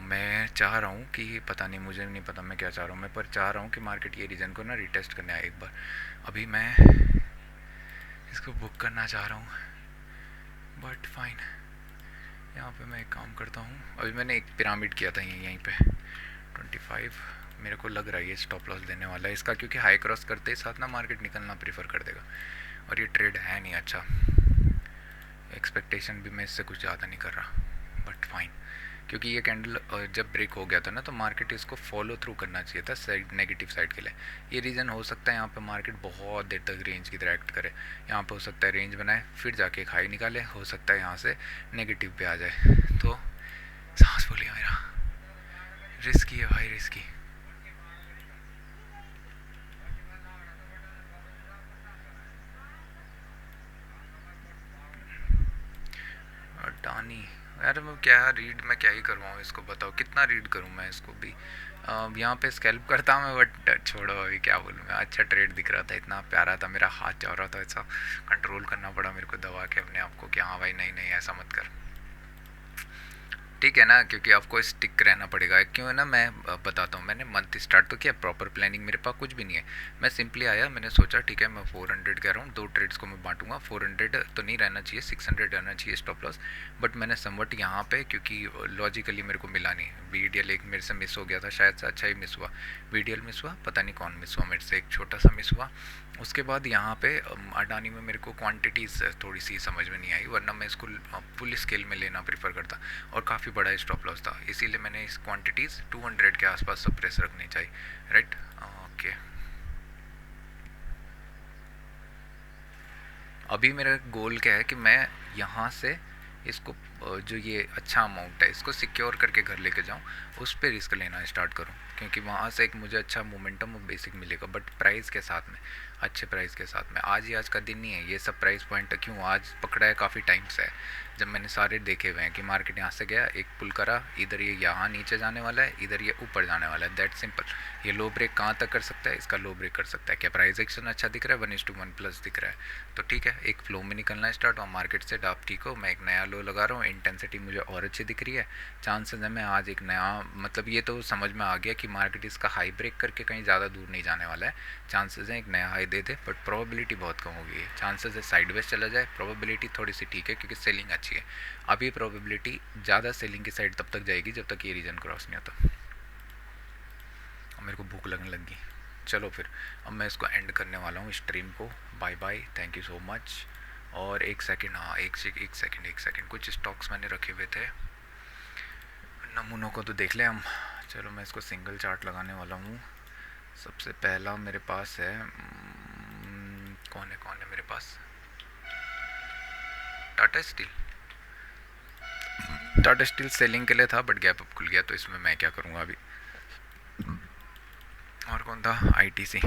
मैं चाह रहा हूँ कि पता नहीं, मुझे नहीं पता मैं क्या चाह रहा हूँ, मैं पर चाह रहा हूँ कि मार्केट ये रीजन को ना रिटेस्ट करने आए एक बार। अभी मैं इसको बुक करना चाह रहा हूँ, बट फाइन। यहाँ पे मैं एक काम करता हूँ, अभी मैंने एक पिरामिड किया था यहीं पे 25। मेरे को लग रहा है ये स्टॉप लॉस देने वाला है इसका, क्योंकि हाई क्रॉस करते ही साथ ना मार्केट निकलना प्रीफर कर देगा, और ये ट्रेड है नहीं अच्छा। एक्सपेक्टेशन भी मैं इससे कुछ ज़्यादा नहीं कर रहा, बट फाइन। क्योंकि ये कैंडल जब ब्रेक हो गया था ना, तो मार्केट इसको फॉलो थ्रू करना चाहिए था साइड, नेगेटिव साइड के लिए। ये रीज़न हो सकता है यहाँ पे मार्केट बहुत देर तक रेंज की तरह एक्ट करे। यहाँ पे हो सकता है रेंज बनाए फिर जाके एक हाई निकाले, हो सकता है यहाँ से नेगेटिव पे आ जाए। तो सांस बोलिए मेरा, रिस्की है भाई, रिस्की। अडानी यार, मैं क्या रीड, मैं क्या ही करवाऊँ इसको, बताओ कितना रीड करूँ मैं इसको भी। यहाँ पे स्कैल्प करता मैं, बट छोड़ो अभी क्या बोलूँ मैं। अच्छा ट्रेड दिख रहा था, इतना प्यारा था, मेरा हाथ जा रहा था, ऐसा कंट्रोल करना पड़ा मेरे को दबा के अपने आप को कि हाँ भाई नहीं नहीं ऐसा मत कर। ठीक है ना, क्योंकि आपको स्टिक रहना पड़ेगा। क्यों है ना, मैं बताता हूँ। मैंने मंथ स्टार्ट तो किया, प्रॉपर प्लानिंग मेरे पास कुछ भी नहीं है। मैं सिंपली आया, मैंने सोचा ठीक है मैं 400 कह रहा हूँ, दो ट्रेड्स को मैं बांटूंगा। 400 तो नहीं रहना चाहिए, 600 रहना चाहिए स्टॉप लॉस। बट मैंने समवट यहाँ पे, क्योंकि लॉजिकली मेरे को मिला नहीं, वीडियल एक मेरे से मिस हो गया था, शायद से अच्छा ही मिस हुआ। वीडियल मिस हुआ, पता नहीं कौन मिस हुआ, मेरे से एक छोटा सा मिस हुआ। उसके बाद यहाँ पे अडानी में मेरे को क्वांटिटीज़ थोड़ी सी समझ में नहीं आई, वरना मैं इसको फुल स्केल में लेना प्रीफर करता। और काफ़ी बड़ा स्टॉप लॉस था, इसीलिए मैंने इस क्वांटिटीज़ 200 के आसपास सब प्रेस रखनी चाहिए। Right, okay. अभी मेरा गोल क्या है कि मैं यहाँ से इसको जो ये अच्छा अमाउंट है इसको सिक्योर करके घर लेके जाऊँ, उस पर रिस्क लेना स्टार्ट करूँ, क्योंकि वहाँ से एक मुझे अच्छा मोमेंटम और बेसिक मिलेगा, बट प्राइस के साथ में, अच्छे प्राइस के साथ में। आज ही आज का दिन नहीं है ये सब प्राइस पॉइंट, क्यों आज पकड़ा है, काफ़ी टाइम से है जब मैंने सारे देखे हुए हैं कि मार्केट यहाँ से गया, एक पुल करा, इधर ये यहाँ नीचे जाने वाला है, इधर ये ऊपर जाने वाला है, दैट सिंपल। ये लो ब्रेक कहाँ तक कर सकता है, इसका लो ब्रेक कर सकता है। क्या प्राइस एक्शन अच्छा दिख रहा है, 1:1 प्लस दिख रहा है, तो ठीक है, एक फ्लो में निकलना स्टार्ट हुआ मार्केट से। आप ठीक हो, मैं एक नया लो लगा रहा हूँ, इंटेंसिटी मुझे और अच्छी दिख रही है। चांसेस है मैं आज एक नया, मतलब ये तो समझ में आ गया कि मार्केट इसका हाई ब्रेक करके कहीं ज़्यादा दूर नहीं जाने वाला है। चांसेस हैं एक नया high they they, but probability बहुत कम होगी। चांसेस है साइडवेज चला जाए, प्रोबेबिलिटी थोड़ी सी ठीक है क्योंकि सेलिंग अच्छी है। अभी प्रोबेबिलिटी ज़्यादा सेलिंग की साइड तब तक जाएगी जब तक ये रीजन क्रॉस नहीं होता। मेरे को भूख लगने लगी, चलो फिर अब मैं इसको एंड करने वाला हूँ स्ट्रीम को। Bye bye, thank you so much. और एक सेकंड, हाँ एक सेकंड, कुछ स्टॉक्स मैंने रखे हुए थे, नमूनों को तो देख ले हम। चलो मैं इसको सिंगल चार्ट लगाने वाला हूँ। सबसे पहला मेरे पास है कौन है मेरे पास, Tata steel. Tata steel selling के लिए था बट गैप अप खुल गया, तो इसमें मैं क्या करूँगा अभी। और कौन था, आईटीसी।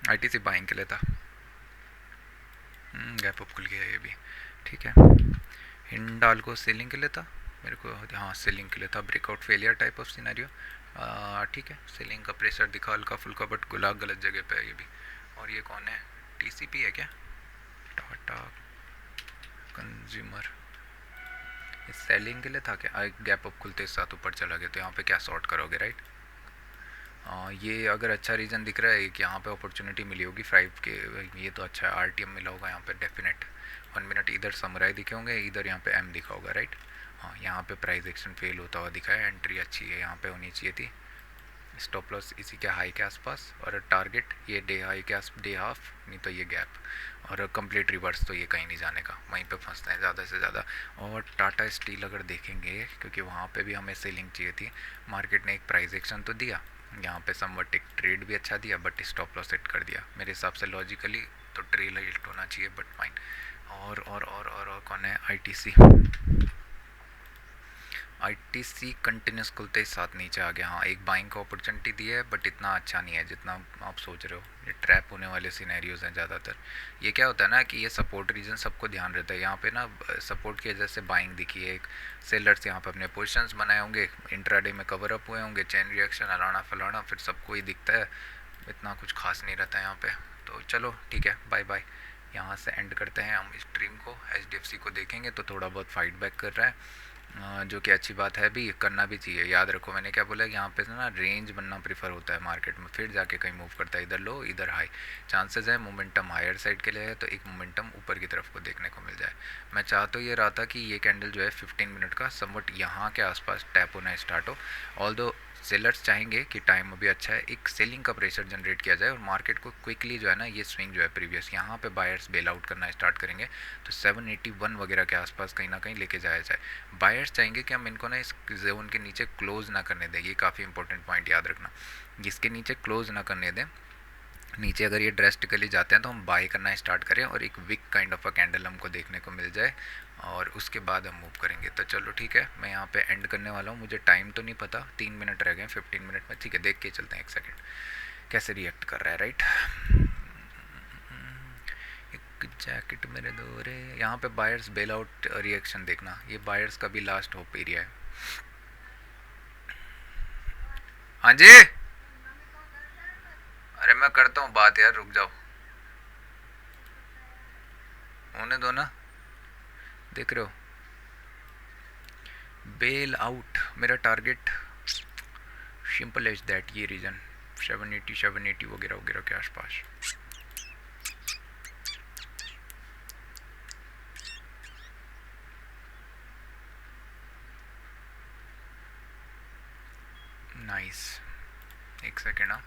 आईटीसी बाइंग के लिए था, गैप अप खुल गया ये भी, ठीक है। हिंडाल्को सेलिंग के लिए था मेरे को, हाँ सेलिंग के लिए था, breakout failure type of scenario, ठीक है। सेलिंग का प्रेशर दिखा हल्का फुल्का, बट गुलाब गलत जगह पे है ये भी। और ये कौन है, टीसीपी है क्या, टाटा कंज्यूमर। ये सेलिंग के लिए था क्या, गैप अप खुलते साथ ऊपर चला गया, तो यहाँ पे क्या सॉर्ट करोगे, राइट। ये अगर अच्छा रीज़न दिख रहा है कि यहाँ पे अपॉर्चुनिटी मिली होगी 5 के, ये तो अच्छा है। आरटीएम मिला होगा यहाँ पे डेफिनेट। 1 मिनट, इधर समराई दिखे होंगे, इधर यहाँ पे एम दिखा होगा, राइट। हाँ यहाँ पे प्राइस एक्शन फेल होता हुआ दिखा है, एंट्री अच्छी है, यहाँ पे होनी चाहिए थी। स्टॉप लॉस इसी के हाई के आसपास, और टारगेट ये डे हाई के आस, डे हाफ नहीं तो ये गैप, और कंप्लीट रिवर्स तो ये कहीं नहीं जाने का, वहीं पे फंसते हैं ज़्यादा से ज़्यादा। और टाटा स्टील अगर देखेंगे, क्योंकि वहाँ पे भी हमें सेलिंग चाहिए थी, मार्केट ने एक प्राइस एक्शन तो दिया, यहाँ पे समवट एक ट्रेड भी अच्छा दिया, बट स्टॉप लॉस सेट कर दिया मेरे हिसाब से लॉजिकली, तो ट्रेल हिट होना चाहिए, बट फाइन। और कौन है, आईटीसी। आईटीसी कंटिन्यूस खुलते ही साथ नीचे आ गया। हाँ एक बाइंग को अपॉर्चुनिटी दी है, बट इतना अच्छा नहीं है जितना आप सोच रहे हो। ये ट्रैप होने वाले सिनेरियोज हैं ज़्यादातर। ये क्या होता है ना कि ये सपोर्ट रीजन सबको ध्यान रहता है, यहाँ पे ना सपोर्ट की वजह से बाइंग दिखी है, एक सेलर्स यहाँ पे अपने पोजिशंस बनाए होंगे, इंट्राडे में कवर अप हुए होंगे, चेन रिएक्शन अलाना फलाना, फिर सबको ही दिखता है, इतना कुछ खास नहीं रहता है यहाँ पे। तो चलो ठीक है, बाय बाय। यहाँ से एंड करते हैं हम स्ट्रीम को। एच को देखेंगे तो थोड़ा बहुत फाइट बैक कर रहा है, जो कि अच्छी बात है, भी करना भी चाहिए। याद रखो मैंने क्या बोला, यहाँ पे ना रेंज बनना प्रीफर होता है मार्केट में, फिर जाके कहीं मूव करता है, इधर लो इधर हाई। चांसेस है मोमेंटम हायर साइड के लिए है, तो एक मोमेंटम ऊपर की तरफ को देखने को मिल जाए। मैं चाह तो ये रहा था कि ये कैंडल जो है 15 मिनट का समवट यहाँ के आसपास टैप होना स्टार्ट हो। ऑल दो सेलर्स चाहेंगे कि टाइम अभी अच्छा है, एक सेलिंग का प्रेशर जनरेट किया जाए और मार्केट को क्विकली जो है ना, ये स्विंग जो है प्रीवियस यहाँ पे बायर्स बेल आउट करना स्टार्ट करेंगे, तो 781 वगैरह के आसपास कहीं ना कहीं लेके जाया जाए। बायर्स चाहेंगे कि हम इनको ना इस जोन के नीचे क्लोज ना करने दें, ये काफ़ी इंपॉर्टेंट पॉइंट याद रखना, जिसके नीचे क्लोज ना करने दें। नीचे अगर ये ड्रेस्टिकली जाते हैं तो हम बाय करना स्टार्ट करें, और एक wick kind of a candle हमको देखने को मिल जाए, और उसके बाद हम मूव करेंगे। तो चलो ठीक है, मैं यहाँ पे एंड करने वाला हूँ। मुझे टाइम तो नहीं पता, 3 मिनट रह गए 15 मिनट में, ठीक है, देख के चलते हैं एक सेकेंड कैसे रिएक्ट कर रहा है, राइट। एक जैकेट मेरे दोरे, यहाँ पे बायर्स बेल आउट रिएक्शन देखना, ये बायर्स का भी लास्ट होप एरिया है। हाँ जी, अरे मैं करता हूँ बात यार, रुक जाओ, होने दो ना। देख रहे हो बेल आउट मेरा टारगेट सिंपल एज दैट, ये रीजन 780 वगैरह वगैरह के आसपास। नाइस, एक सेकेंड। हाँ,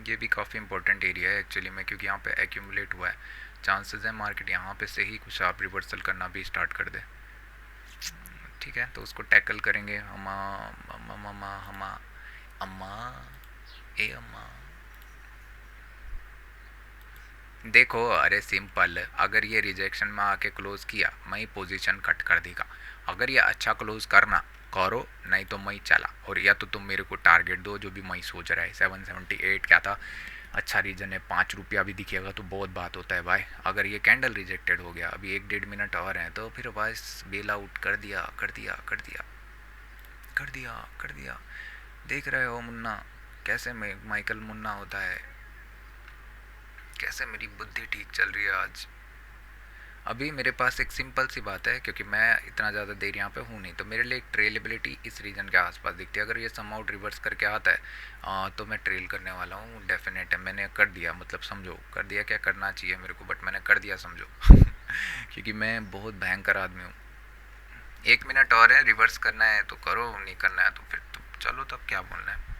ये भी काफ़ी इंपॉर्टेंट एरिया है एक्चुअली में, क्योंकि यहाँ पे एक्यूमुलेट हुआ है, चांसेस है मार्केट यहाँ पे से ही कुछ शार्प रिवर्सल करना भी स्टार्ट कर दे। ठीक है, तो उसको टैकल करेंगे। अम्मा अम्मा अम्मा अम्मा अम्मा ए अम्मा, देखो अरे सिंपल, अगर ये रिजेक्शन में आके क्लोज किया मैं पोजीशन कट कर देगा। अगर ये अच्छा क्लोज करना करो, नहीं तो मैं चला, और या तो तुम मेरे को टारगेट दो जो भी मैं सोच रहा है। 778 क्या था, अच्छा रीजन है, 5 रुपया भी दिखेगा तो बहुत बात होता है भाई। अगर ये कैंडल रिजेक्टेड हो गया, अभी 1-1.5 मिनट और हैं, तो फिर बस बेल आउट कर दिया कर दिया कर दिया कर दिया कर दिया। देख रहे हो मुन्ना कैसे माइकल मुन्ना होता है, कैसे मेरी बुद्धि ठीक चल रही है आज। अभी मेरे पास एक सिंपल सी बात है, क्योंकि मैं इतना ज़्यादा देर यहाँ पे हूँ नहीं, तो मेरे लिए एक ट्रेलेबिलिटी इस रीजन के आसपास दिखती है। अगर ये सम आउट रिवर्स करके आता है तो मैं ट्रेल करने वाला हूँ, डेफिनेट है। मैंने कर दिया, मतलब समझो कर दिया, क्या करना चाहिए मेरे को, बट मैंने कर दिया समझो। क्योंकि मैं बहुत भयंकर आदमी हूँ। 1 मिनट और है, रिवर्स करना है तो करो, नहीं करना है तो फिर तो चलो, तब क्या बोलना है।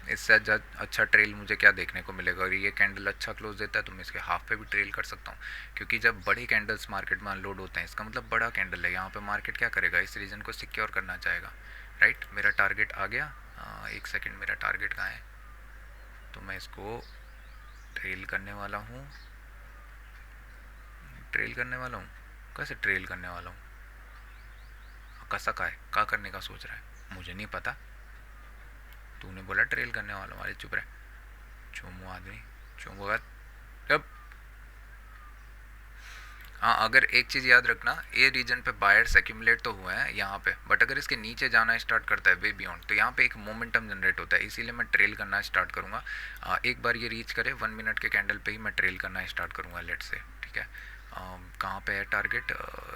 इससे अच्छा ट्रेल मुझे क्या देखने को मिलेगा। और ये कैंडल अच्छा क्लोज देता है तो मैं इसके हाफ पे भी ट्रेल कर सकता हूँ, क्योंकि जब बड़े कैंडल्स मार्केट में अनलोड होते हैं, इसका मतलब बड़ा कैंडल है। यहाँ पे मार्केट क्या करेगा, इस रीजन को सिक्योर करना चाहेगा, राइट। मेरा टारगेट आ गया, एक सेकेंड, मेरा टारगेट कहाँ है, तो मैं इसको ट्रेल करने वाला हूँ, ट्रेल करने वाला हूँ। कैसे ट्रेल करने वाला हूँ, कैसा का है, क्या करने का सोच रहा है, मुझे नहीं पता। तूने बोला ट्रेल करने वाला हूँ, अरे चुप रहे, चुमू आदमी, चुमूगा कब। हाँ, अगर एक चीज़ याद रखना, ये रीजन पे बायर्स एक्यूमुलेट तो हुए हैं यहाँ पे, बट अगर इसके नीचे जाना स्टार्ट करता है वे बियॉन्ड, तो यहाँ पे एक मोमेंटम जनरेट होता है, इसीलिए मैं ट्रेल करना स्टार्ट करूँगा। एक बार ये रीच करे 1 मिनट के कैंडल पे ही मैं ट्रेल करना स्टार्ट करूँगा, लेट से। ठीक है, कहाँ पे है टारगेट,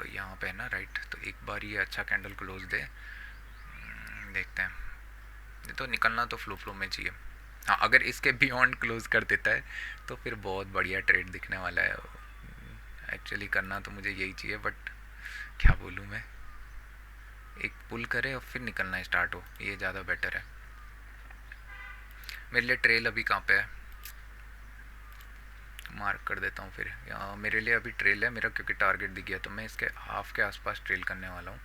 यहाँ पे है ना, राइट। तो एक बार ये अच्छा कैंडल क्लोज दे, देखते हैं। ये तो निकलना तो फ्लो फ्लो में चाहिए। हाँ, अगर इसके बियॉन्ड क्लोज कर देता है तो फिर बहुत बढ़िया ट्रेड दिखने वाला है। एक्चुअली करना तो मुझे यही चाहिए, बट क्या बोलूँ मैं, एक पुल करे और फिर निकलना स्टार्ट हो, ये ज़्यादा बेटर है मेरे लिए। ट्रेल अभी कहाँ पे है, मार्क कर देता हूँ फिर। मेरे लिए अभी ट्रेल है मेरा, क्योंकि टारगेट दिख गया, तो मैं इसके हाफ के आसपास ट्रेल करने वाला हूँ।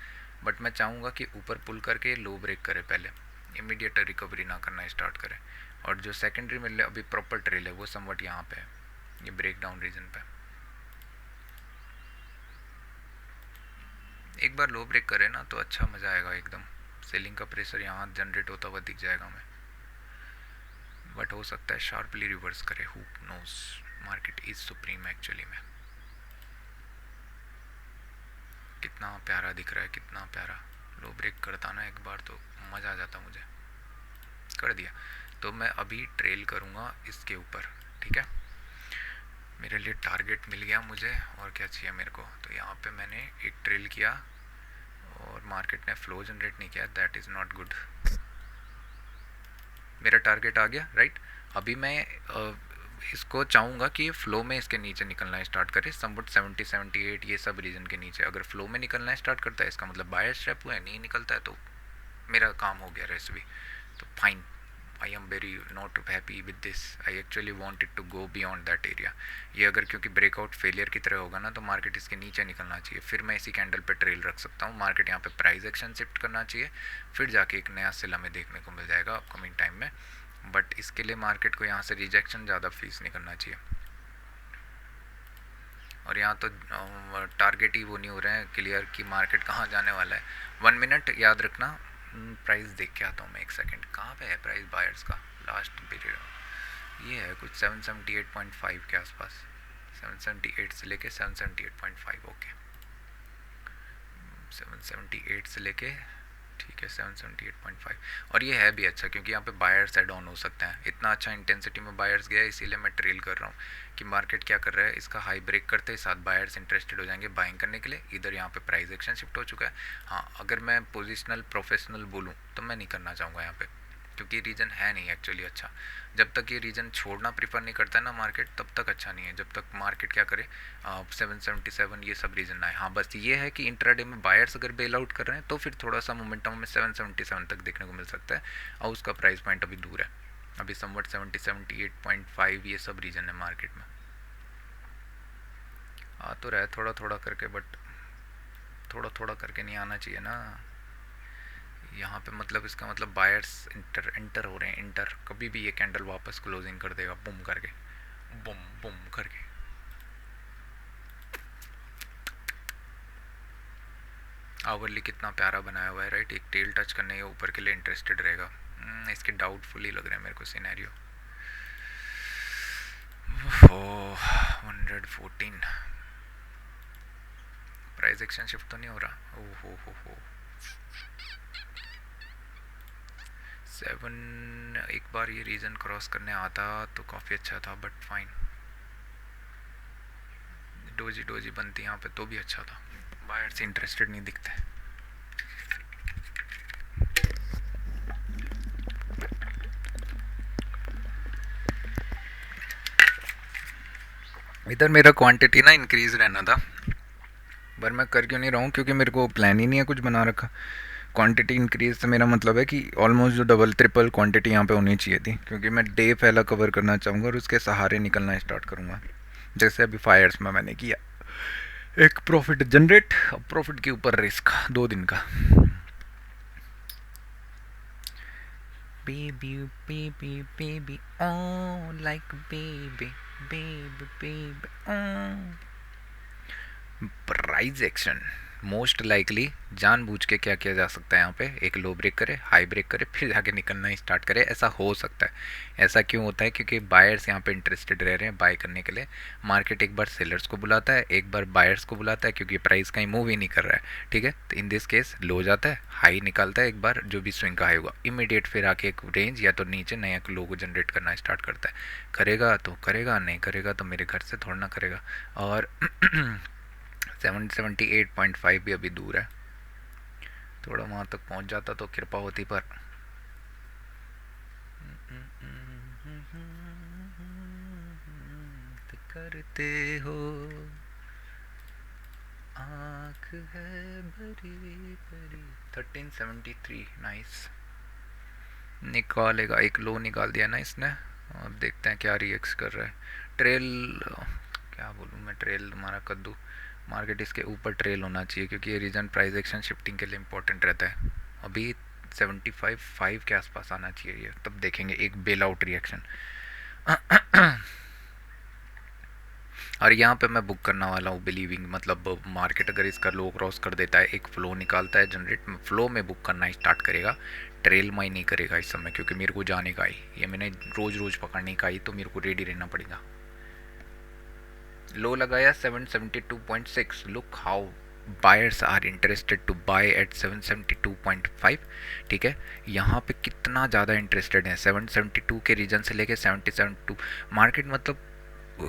बट मैं चाहूँगा कि ऊपर पुल करके लो ब्रेक करे पहले, इमीडिएट रिकवरी ना करना स्टार्ट करे। और जो सेकेंडरी मेरे लिए अभी प्रॉपर ट्रेल है वो समवट यहाँ पे है, ये ब्रेक डाउन रीजन पे। एक बार लो ब्रेक करे ना तो अच्छा मज़ा आएगा एकदम, सेलिंग का प्रेशर यहाँ जनरेट होता हुआ दिख जाएगा हमें। बट हो सकता है शार्पली रिवर्स करे, who knows, market is supreme actually में। कितना प्यारा दिख रहा है, कितना प्यारा। लो ब्रेक करता ना एक बार तो मज़ा आ जाता मुझे। कर दिया, तो मैं अभी ट्रेल करूँगा इसके ऊपर। ठीक है, मेरे लिए टारगेट मिल गया मुझे, और क्या चाहिए मेरे को। तो यहाँ पे मैंने एक ट्रेल किया और मार्केट ने फ्लो जनरेट नहीं किया, दैट इज़ नॉट गुड। मेरा टारगेट आ गया, राइट। अभी मैं इसको चाहूँगा कि ये फ्लो में इसके नीचे निकलना स्टार्ट करे, समवट 70-78 ये सब रीजन के नीचे। अगर फ्लो में निकलना स्टार्ट करता है, इसका मतलब बायर स्टेप हुआ है, नहीं निकलता है तो मेरा काम हो गया रेस्ट भी, तो fine. I am very not happy with this, I actually wanted to go beyond that area. ये अगर क्योंकि ब्रेकआउट फेलियर की तरह होगा ना, तो मार्केट इसके नीचे निकलना चाहिए, फिर मैं इसी कैंडल पे ट्रेल रख सकता हूँ। मार्केट यहाँ पे प्राइस एक्शन शिफ्ट करना चाहिए, फिर जाके एक नया सिला में देखने को मिल जाएगा अपकमिंग टाइम में। बट इसके लिए मार्केट को यहाँ से रिजेक्शन ज़्यादा फेस नहीं करना चाहिए। और यहाँ तो टारगेट ही वो नहीं हो रहे हैं क्लियर कि मार्केट कहाँ जाने वाला है। 1 मिनट याद रखना, प्राइस देख के आता हूँ मैं, एक सेकंड। कहाँ पे है प्राइस बायर्स का लास्ट पीरियड, ये है कुछ 778.5 के आसपास, 778 से लेके 778.5, ओके। 778 से लेके ठीक है 778.5। और ये है भी अच्छा क्योंकि यहाँ पे बायर्स ऐड ऑन हो सकते हैं। इतना अच्छा इंटेंसिटी में बायर्स गया इसीलिए मैं ट्रेल कर रहा हूँ कि मार्केट क्या कर रहा है, इसका हाई ब्रेक करते ही साथ बायर्स इंटरेस्टेड हो जाएंगे बाइंग करने के लिए। इधर यहाँ पे प्राइस एक्शन शिफ्ट हो चुका है। हाँ अगर मैं पोजिशनल प्रोफेशनल बोलूँ तो मैं नहीं करना चाहूँगा यहाँ पे, क्योंकि रीजन है नहीं एक्चुअली अच्छा। जब तक ये रीजन छोड़ना प्रीफर नहीं करता है ना मार्केट, तब तक अच्छा नहीं है। जब तक मार्केट क्या करे 777 ये सब रीजन ना है। हाँ बस ये है कि इंट्राडे में बायर्स अगर बेल आउट कर रहे हैं तो फिर थोड़ा सा मोमेंटम में 777 तक देखने को मिल सकता है, और उसका प्राइस पॉइंट अभी दूर है। अभी समवट 78.5 ये सब रीजन है मार्केट में। आ तो रहा है थोड़ा थोड़ा करके, बट थोड़ा थोड़ा करके नहीं आना चाहिए ना यहाँ पे। मतलब इसका मतलब बायर्स एंटर हो रहे हैं। इंटर कभी भी ये कैंडल वापस क्लोजिंग कर देगा बुम करके, बुम बुम करके। आवरली कितना प्यारा बनाया हुआ है राइट, एक टेल टच करने के ऊपर के लिए इंटरेस्टेड रहेगा। इसके डाउटफुल ही लग रहे हैं मेरे को सिनेरियो। 114 प्राइस एक्शन शिफ्ट तो नहीं हो रहा। ओ हो 7 एक बार ये रीजन क्रॉस करने आता तो काफ़ी अच्छा था, बट फाइन। डोजी डोजी बनती यहाँ पे तो भी अच्छा था। बायर से इंटरेस्टेड नहीं दिखते। इधर मेरा क्वांटिटी ना इंक्रीज रहना था, पर मैं कर क्यों नहीं रहा हूँ, क्योंकि मेरे को प्लान ही नहीं है कुछ बना रखा। क्वांटिटी इंक्रीज से मेरा मतलब है कि ऑलमोस्ट जो डबल ट्रिपल क्वांटिटी यहाँ पे होनी चाहिए थी, क्योंकि मैं डे पहला कवर करना चाहूँगा और उसके सहारे निकलना स्टार्ट करूँगा। जैसे अभी फायर्स में मैंने किया, एक प्रॉफिट जनरेट, प्रॉफिट के ऊपर रिस्क 2 दिन का। baby baby baby oh like baby baby baby oh। Price action most likely जानबूझ के क्या किया जा सकता है यहाँ पे, एक लो ब्रेक करे हाई ब्रेक करे फिर जाके निकलना स्टार्ट करे, ऐसा हो सकता है। ऐसा क्यों होता है, क्योंकि बायर्स यहाँ पे इंटरेस्टेड रह रहे हैं बाय करने के लिए। मार्केट एक बार सेलर्स को बुलाता है एक बार बायर्स को बुलाता है, क्योंकि प्राइस कहीं मूव ही नहीं कर रहा है। ठीक है, तो इन दिस केस लो जाता है हाई निकालता है एक बार, जो भी स्विंग का हाई होगा इमीडिएट फिर आके एक रेंज या तो नीचे नया लो को जनरेट करना स्टार्ट करता है। करेगा तो करेगा, नहीं करेगा तो मेरे घर से थोड़ा ना करेगा। और 78.5 भी अभी दूर है, थोड़ा वहाँ तक पहुँच जाता तो कृपा होती, पर करते हो आँख है भरी भरी। 1373 नाइस, निकालेगा। एक लो निकाल दिया ना इसने, अब देखते हैं क्या रिएक्ट कर रहा है। ट्रेल क्या बोलूँ मैं, ट्रेल हमारा कद्दू। मार्केट इसके ऊपर ट्रेल होना चाहिए, क्योंकि ये रीजन प्राइस एक्शन शिफ्टिंग के लिए इंपॉर्टेंट रहता है। अभी 75.5 के आसपास आना चाहिए ये, तब देखेंगे एक बेल आउट रिएक्शन। और यहाँ पे मैं बुक करने वाला हूँ बिलीविंग, मतलब मार्केट अगर इसका लो क्रॉस कर देता है एक फ्लो निकालता है जनरेट, फ्लो में बुक करना स्टार्ट करेगा। ट्रेल में ही नहीं करेगा इस समय, क्योंकि मेरे को जाने का ही, ये मैंने रोज़ रोज़ पकड़ने का ही, तो मेरे को रेडी रहना पड़ेगा। लो लगाया 772.6। Look how buyers are interested to buy at 772.5। ठीक है, यहाँ पे कितना ज़्यादा इंटरेस्टेड है 772 के रीजन से लेके 77 मार्केट, मतलब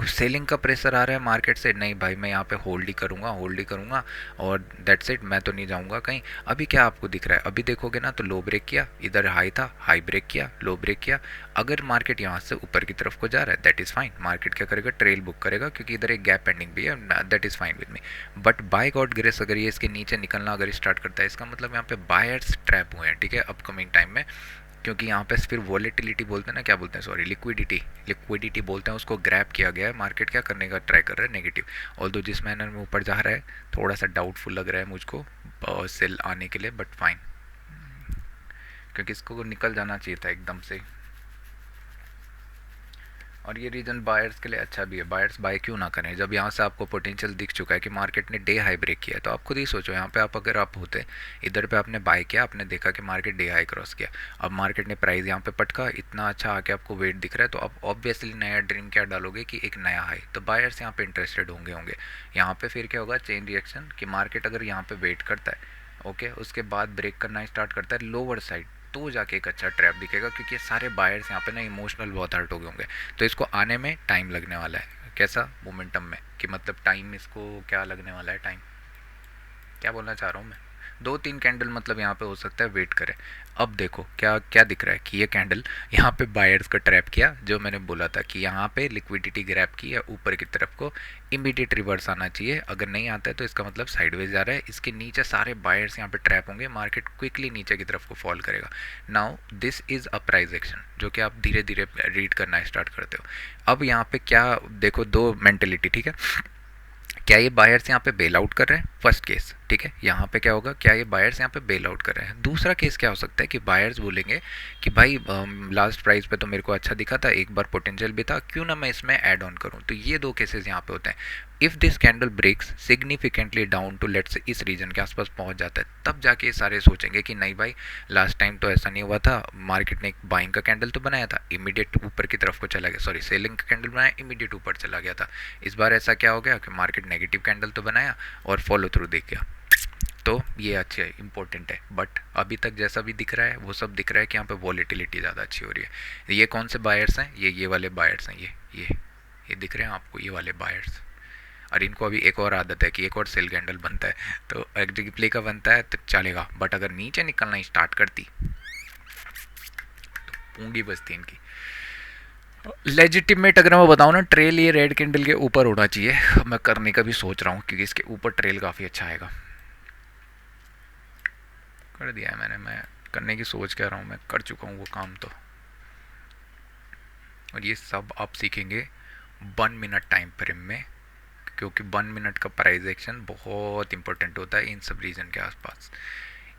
सेलिंग का प्रेशर आ रहा है मार्केट से, नहीं भाई मैं यहाँ पे होल्ड ही करूँगा और दैट्स इट, मैं तो नहीं जाऊँगा कहीं। अभी क्या आपको दिख रहा है, अभी देखोगे ना तो लो ब्रेक किया, इधर हाई था हाई ब्रेक किया लो ब्रेक किया। अगर मार्केट यहाँ से ऊपर की तरफ को जा रहा है दैट इज़ फाइन, मार्केट क्या करेगा ट्रेल बुक करेगा, क्योंकि इधर एक गैप पेंडिंग भी है, that is fine with me. But by God grace अगर ये इसके नीचे निकलना अगर स्टार्ट करता है, इसका मतलब यहाँ पे बायर्स ट्रैप हुए हैं। ठीक है, अपकमिंग टाइम में, क्योंकि यहाँ पे फिर वॉलेटिलिटी बोलते हैं ना, क्या बोलते हैं सॉरी, लिक्विडिटी बोलते हैं, उसको ग्रैब किया गया है। मार्केट क्या करने का ट्राई कर रहा है नेगेटिव, ऑल्दो जिस मैनर में ऊपर जा रहा है थोड़ा सा डाउटफुल लग रहा है मुझको सेल आने के लिए, बट फाइन, क्योंकि इसको निकल जाना चाहिए था एकदम से। और ये रीजन बायर्स के लिए अच्छा भी है, बायर्स बाय क्यों ना करें जब यहाँ से आपको पोटेंशियल दिख चुका है कि मार्केट ने डे हाई ब्रेक किया है। तो आप खुद ही सोचो, यहाँ पे आप अगर आप होते इधर पे आपने बाय किया, आपने देखा कि मार्केट डे हाई क्रॉस किया, अब मार्केट ने प्राइस यहाँ पे पटका, इतना अच्छा आके आपको वेट दिख रहा है, तो आप ऑब्वियसली नया ड्रीम क्या डालोगे कि एक नया हाई, तो बायर्स यहाँ पे इंटरेस्टेड होंगे। यहाँ पे फिर क्या होगा, चेन रिएक्शन, कि मार्केट अगर यहाँ पे वेट करता है ओके, उसके बाद ब्रेक करना स्टार्ट करता है लोअर साइड, तो जाके एक अच्छा ट्रैप दिखेगा, क्योंकि ये सारे बायर्स यहाँ पे ना इमोशनल बहुत हर्ट हो गए होंगे, तो इसको आने में टाइम लगने वाला है। कैसा मोमेंटम में, कि मतलब टाइम इसको क्या लगने वाला है, टाइम क्या बोलना चाह रहा हूँ मैं, 2-3 कैंडल मतलब यहाँ पे हो सकता है वेट करें। अब देखो क्या क्या दिख रहा है कि ये कैंडल यहाँ पे बायर्स का ट्रैप किया, जो मैंने बोला था कि यहाँ पे लिक्विडिटी ग्रैब की है ऊपर की तरफ को, इमीडिएट रिवर्स आना चाहिए, अगर नहीं आता है तो इसका मतलब साइडवेज जा रहा है, इसके नीचे सारे बायर्स यहाँ पे ट्रैप होंगे, मार्केट क्विकली नीचे की तरफ को फॉल करेगा। Now this is a price action, जो कि आप धीरे धीरे रीड करना स्टार्ट करते हो। अब यहाँ पे क्या देखो, दो मेंटेलिटी, ठीक है, क्या ये बायर्स यहाँ पे बेल आउट कर रहे हैं, फर्स्ट केस, ठीक है, यहाँ पे क्या होगा, क्या ये बायर्स यहाँ पे बेल आउट कर रहे हैं। दूसरा केस क्या हो सकता है कि बायर्स बोलेंगे कि भाई लास्ट प्राइस पे तो मेरे को अच्छा दिखा था, एक बार पोटेंशियल भी था, क्यों ना मैं इसमें ऐड ऑन करूँ। तो ये दो केसेस यहाँ पे होते हैं। If this candle breaks significantly down to let's इस रीजन के आसपास पहुंच जाता है, तब जाके ये सारे सोचेंगे कि नहीं भाई, लास्ट टाइम तो ऐसा नहीं हुआ था, मार्केट ने एक बाइंग का कैंडल तो बनाया था, इमीडिएट ऊपर की तरफ को चला गया, सॉरी सेलिंग का कैंडल बनाया, इमीडिएट ऊपर चला गया था। इस बार ऐसा क्या हो गया कि मार्केट नेगेटिव कैंडल तो बनाया और फॉलो थ्रू देख गया। तो ये अच्छा है, इंपॉर्टेंट है, बट अभी तक जैसा भी दिख रहा है वो सब दिख रहा है कि यहाँ पे वॉलेटिलिटी ज़्यादा अच्छी हो रही है। ये कौन से बायर्स हैं, ये वाले बायर्स हैं, ये दिख रहे हैं आपको, ये वाले बायर्स। और इनको अभी एक और आदत है कि एक और सेल कैंडल बनता है, तो एग्जिट प्ले का बनता है तो चलेगा, बट अगर नीचे निकलना स्टार्ट करती तो पूंगी बजती इनकी। लेजिटिमेट अगर मैं बताऊँ ना, ट्रेल ये रेड कैंडल के ऊपर होना चाहिए, मैं करने का भी सोच रहा हूँ, क्योंकि इसके ऊपर ट्रेल काफ़ी अच्छा आएगा। कर दिया है मैंने, मैं करने की सोच कह रहा हूँ, मैं कर चुका हूँ वो काम तो। और ये सब आप सीखेंगे 1 मिनट टाइम फ्रेम में, क्योंकि 1 मिनट का प्राइस एक्शन बहुत इंपॉर्टेंट होता है इन सब रीजन के आसपास।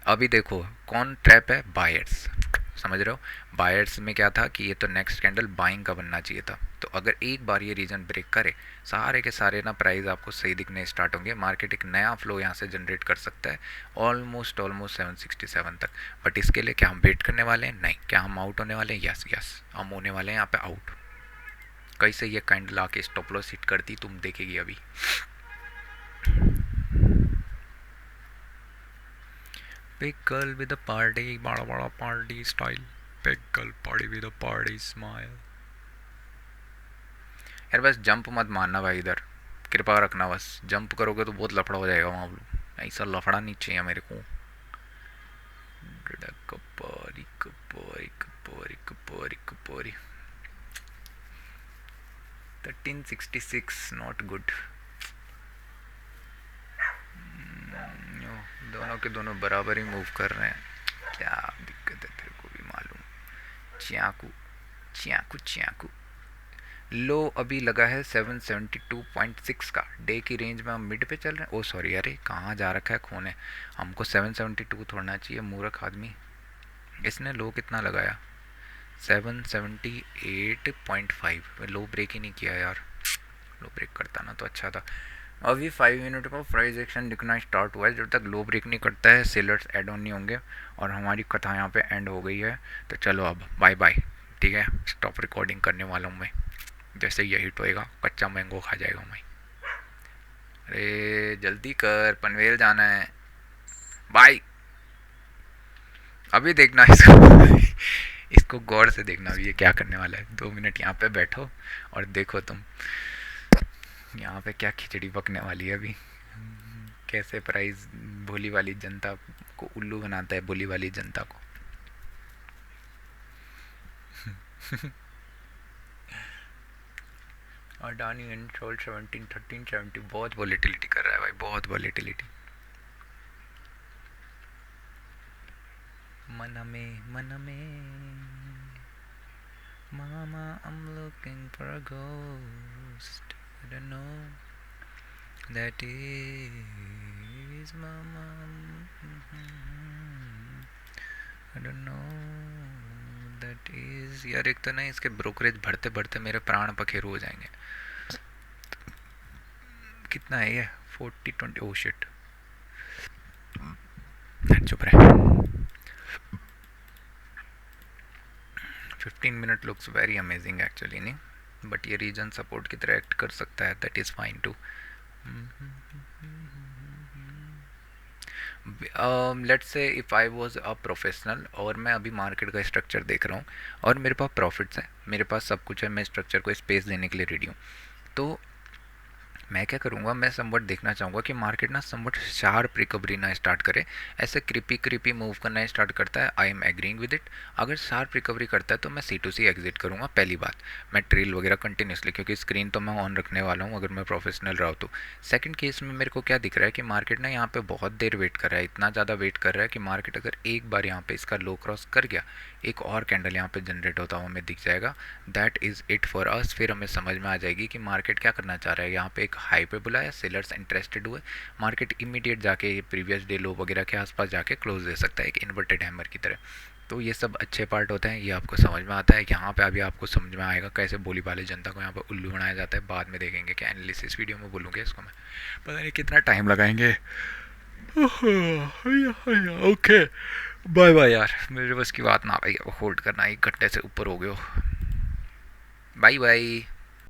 अभी देखो कौन ट्रैप है, बायर्स, समझ रहे हो। बायर्स में क्या था कि ये तो नेक्स्ट कैंडल बाइंग का बनना चाहिए था, तो अगर एक बार ये रीजन ब्रेक करे, सारे के सारे ना प्राइस आपको सही दिखने स्टार्ट होंगे, मार्केट एक नया फ्लो यहाँ से जनरेट कर सकता है ऑलमोस्ट 767 तक। बट इसके लिए क्या हम वेट करने वाले हैं, नहीं। क्या हम आउट होने वाले हैं, यस यस हम होने वाले हैं यहाँ पे आउट। कैसे ये कैंडल आके स्टॉप लॉस हिट करती तुम देखेगी अभी। Big girl with a party, बड़ा बड़ा party style. Big girl party with a party smile. यार बस जंप मत मारना भाई इधर, कृपा रखना, बस जंप करोगे तो बहुत लफड़ा हो जाएगा वहाँ। ऐसा लफड़ा नहीं चाहिए मेरे को। कपोरी कपोरी कपोरी कपोरी कपोरी 1366 नॉट गुड। दोनों के दोनों बराबर ही मूव कर रहे हैं, क्या दिक्कत है तेरे को भी मालूम। चियाकू चियाकू चियाकू। लो अभी लगा है 772.6 का, डे की रेंज में हम मिड पे चल रहे हैं। ओ सॉरी, अरे कहाँ जा रखा है खोने, हमको 772 छोड़ना चाहिए मूर्ख आदमी। इसने लो कितना लगाया, 778.5। लो ब्रेक ही नहीं किया यार, लो ब्रेक करता ना तो अच्छा था। अभी 5 मिनट पर प्राइस एक्शन दिखना स्टार्ट हुआ है, जब तक लो ब्रेक नहीं करता है सेलर्स एड ऑन नहीं होंगे, और हमारी कथा यहाँ पे एंड हो गई है। तो चलो अब बाय बाय, ठीक है, स्टॉप रिकॉर्डिंग करने वाला हूँ मैं। जैसे ये हिट होएगा कच्चा मैंगो खा जाएगा मैं। अरे जल्दी कर, पनवेल जाना है, बाय। अभी देखना इसको इसको गौर से देखना अभी ये क्या करने वाला है। 2 मिनट यहाँ पे बैठो और देखो तुम यहाँ पे क्या खिचड़ी पकने वाली है अभी। कैसे प्राइस भोली वाली जनता को उल्लू बनाता है, भोली वाली जनता को। अडानी एंड सोल्ड 1370, बहुत वॉलेटिलिटी कर रहा है भाई, बहुत वॉलेटिलिटी। मन में मामा I'm looking for a ghost, I don't know that is mama, I don't know that is। यार एक तो ना इसके ब्रोकरेज भरते भरते मेरे प्राण पखेरु हो जाएंगे। कितना है ये, 40-20, ओ शिट, चुप रहे। 15 minute looks very amazing actually, नहीं बट ये रीजन सपोर्ट की तरह एक्ट कर सकता है, that is fine too. Let's see if I was a professional और मैं अभी मार्केट का स्ट्रक्चर देख रहा हूँ और मेरे पास प्रॉफिट्स हैं, मेरे पास सब कुछ है, मैं स्ट्रक्चर को स्पेस देने के लिए रेडी हूँ, तो मैं क्या करूँगा, मैं समवट देखना चाहूँगा कि मार्केट ना समवट शार्प रिकवरी ना स्टार्ट करे, ऐसे क्रिपी क्रिपी मूव करना स्टार्ट करता है, I am agreeing with it. अगर शार्प रिकवरी करता है तो मैं सी टू सी एग्जिट करूँगा, पहली बात। मैं ट्रेल वगैरह कंटिन्यूसली, क्योंकि स्क्रीन तो मैं ऑन रखने वाला हूँ अगर मैं प्रोफेशनल रहा तो। सेकंड केस में मेरे को क्या दिख रहा है कि मार्केट ना यहाँ पे बहुत देर वेट कर रहा है, इतना ज़्यादा वेट कर रहा है कि मार्केट अगर एक बार यहाँ पे इसका लो क्रॉस कर गया, एक और कैंडल यहाँ पे जनरेट होता हुआ हमें दिख जाएगा, that is it for us. फिर हमें समझ में आ जाएगी कि मार्केट क्या करना चाह रहा है। यहाँ पे एक हाई पे बुलाया, सेलर्स इंटरेस्टेड हुए, मार्केट इमीडिएट जाके प्रीवियस डे लो वगैरह के आसपास जाके क्लोज दे सकता है, एक इन्वर्टेड हैमर की तरह। तो ये सब अच्छे पार्ट होते हैं, ये आपको समझ में आता है। यहाँ पे अभी आपको समझ में आएगा कैसे बोली वाले जनता को यहाँ पे उल्लू बनाया जाता है, बाद में देखेंगे क्या एनालिसिस वीडियो में बोलूँगे इसको मैं, पता नहीं कितना टाइम लगाएंगे। ओके, बाय बाय यार, मेरे बस की बात ना भाई, होल्ड करना, 1 घंटे से ऊपर हो गया। Bye bye.